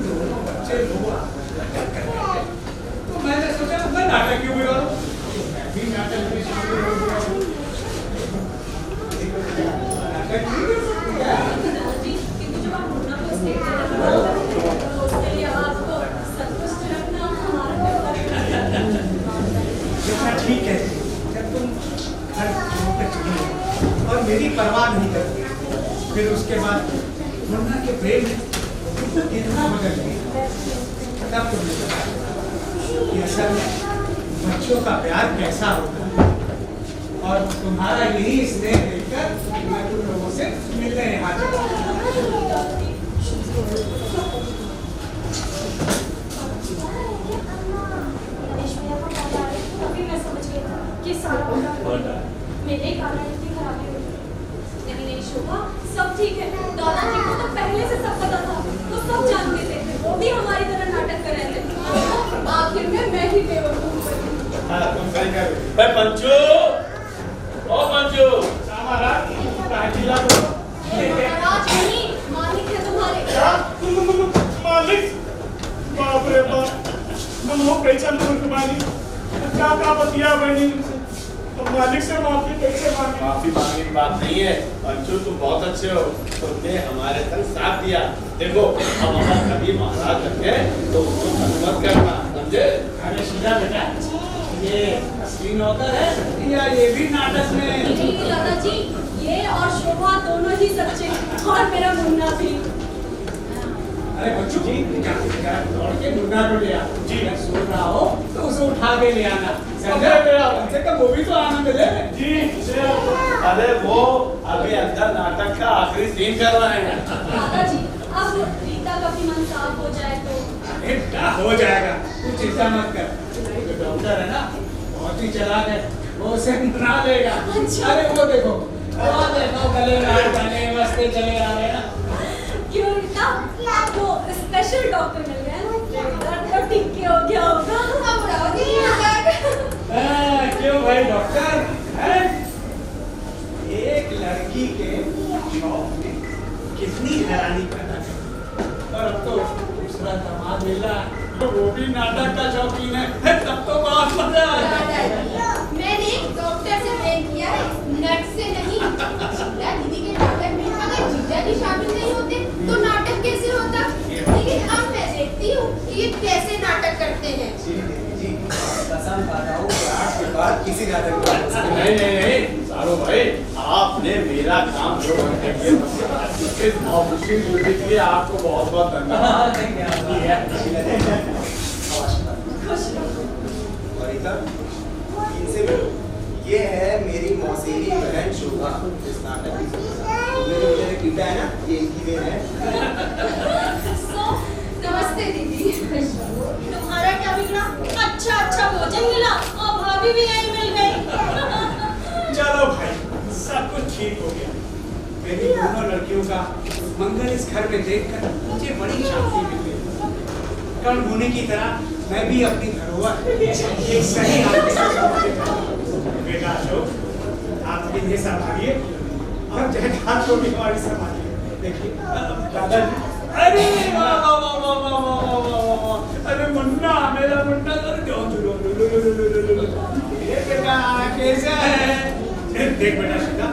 दोनों बच्चे लोग तो मैंने सोचा मैं नाटक क्यों बिगाड़ूं? मैं भी नाटक में शामिल हो गया हूं। नाटक नहीं कर सकती क्या? दादाजी, क्योंकि जब आप मुन्ना को स्टेज पे रखना तो उसके लिए आपको संतुष्ट रखना हमारा कर्तव्य है। ठीक है, जब तुम घर छोड़ कर चली गई और मेरी परवाह नहीं करती, फिर उसके बाद मुन्ना के प्रेम में कितना बदल गया, तब तुमने बताया कि असल में बच्चों का प्यार कैसा होता है। और तुम्हारा यही स्नेह देखकर मैं तुम लोगों से मिलने यहाँ चला। तभी मैं समझ गई कि सारा मेरे कारण इतनी खराबी हुई। नहीं शोभा, सब ठीक है। दादाजी को तो पहले से सब पता था, तो सब जानते थे, वो भी हमारी तरह नाटक कर रहे थे। आखिर में मैं ही बेवकूफ बनी। तुम सही कह रहे हो। पंचू, ओ पंचू, महाराज, काटिला तो महाराज नहीं, मालिक है तुम्हारे। क्या? मालिक? बाप रे बाप, हम हो कैसा मूर्ख बानी। क्या बतिया बनी तुमसे? तो मालिक से माफी कैसे मांगी? माफी मांगने की बात नहीं है पंचू, तुम बहुत अच्छे हो, तुमने हमारे संग साथ दिया। देखो हम अगर कभी महाराज रखे तो उसको मत करना, समझे? अरे सुधा बेटा, ये असली नौकर है या ये भी नाटक में? नहीं दादाजी, ये और शोभा दोनों ही सच्चे, और मेरा मुन्ना भी। अरे बच्चू जी, क्या दौड़ के मुन्ना को ले आओ। जी मैं सो रहा हो तो उसे उठा के ले आना, समझे? कम से कम वो भी तो आनंद ले। जी। अरे वो अभी अंदर नाटक का आखिरी सीन कर रहे हैं। दादाजी, अब रीता का भी मन साफ हो जाए तो। अरे क्या हो जाएगा, तू चिंता मत कर। जो डॉक्टर है ना, बहुत ही चालाक है, वो उसे मना लेगा। अच्छा। अरे वो देखो गले में हाथ डाले मस्ते चले आ रहे हैं। क्यों रीता, आपको स्पेशल डॉक्टर मिल गए? दर्द तो ठीक के हो गया होगा। अब क्यों भाई डॉक्टर? एक लड़की के शौक में कितनी हैरानी पैदा कर, और अब तो दूसरा दामाद मिला तो वो भी नाटक का शौकीन है, तब तो बहुत मजा आएगा। मैंने डॉक्टर से प्रेम किया है, नट से नहीं। शीला दीदी के नाटक में अगर जीजा जी शामिल नहीं होते तो नाटक कैसे होता? लेकिन अब मैं देखती हूँ कि ये कैसे नाटक करते हैं। जी कसम खाता हूँ कि आज के बाद किसी नाटक में नहीं सारो भाई, आपने मेरा काम जो और खुशी बुद्धि के लिए आपको बहुत बहुत धन्यवाद। खुश रहो। और इधर इनसे मिलो, ये है मेरी मौसेरी बहन शोभा, इस नाटक की मेरे मेरे कीटा है ना, ये इनकी बहन है। नमस्ते दीदी। तुम्हारा क्या बिगड़ा? अच्छा भोजन मिला और भाभी भी यही मिल गई। चलो भाई, सब कुछ ठीक हो गया। मेरी दोनों लड़कियों का मंगल इस घर में देखकर मुझे बड़ी शांति मिली। कल होने की तरह मैं भी अपनी धरोहर एक सही हाथ से समर्पित करूं। बेटा अशोक, आप भी ये संभालिए और जयकांत को भी हमारी संभालिए। देखिए दादाजी, अरे वाह वाह वाह वाह वाह वाह वाह वाह, अरे मुन्ना, मेरा मुन्ना, ये बेटा कैसा है? देख बेटा सीधा,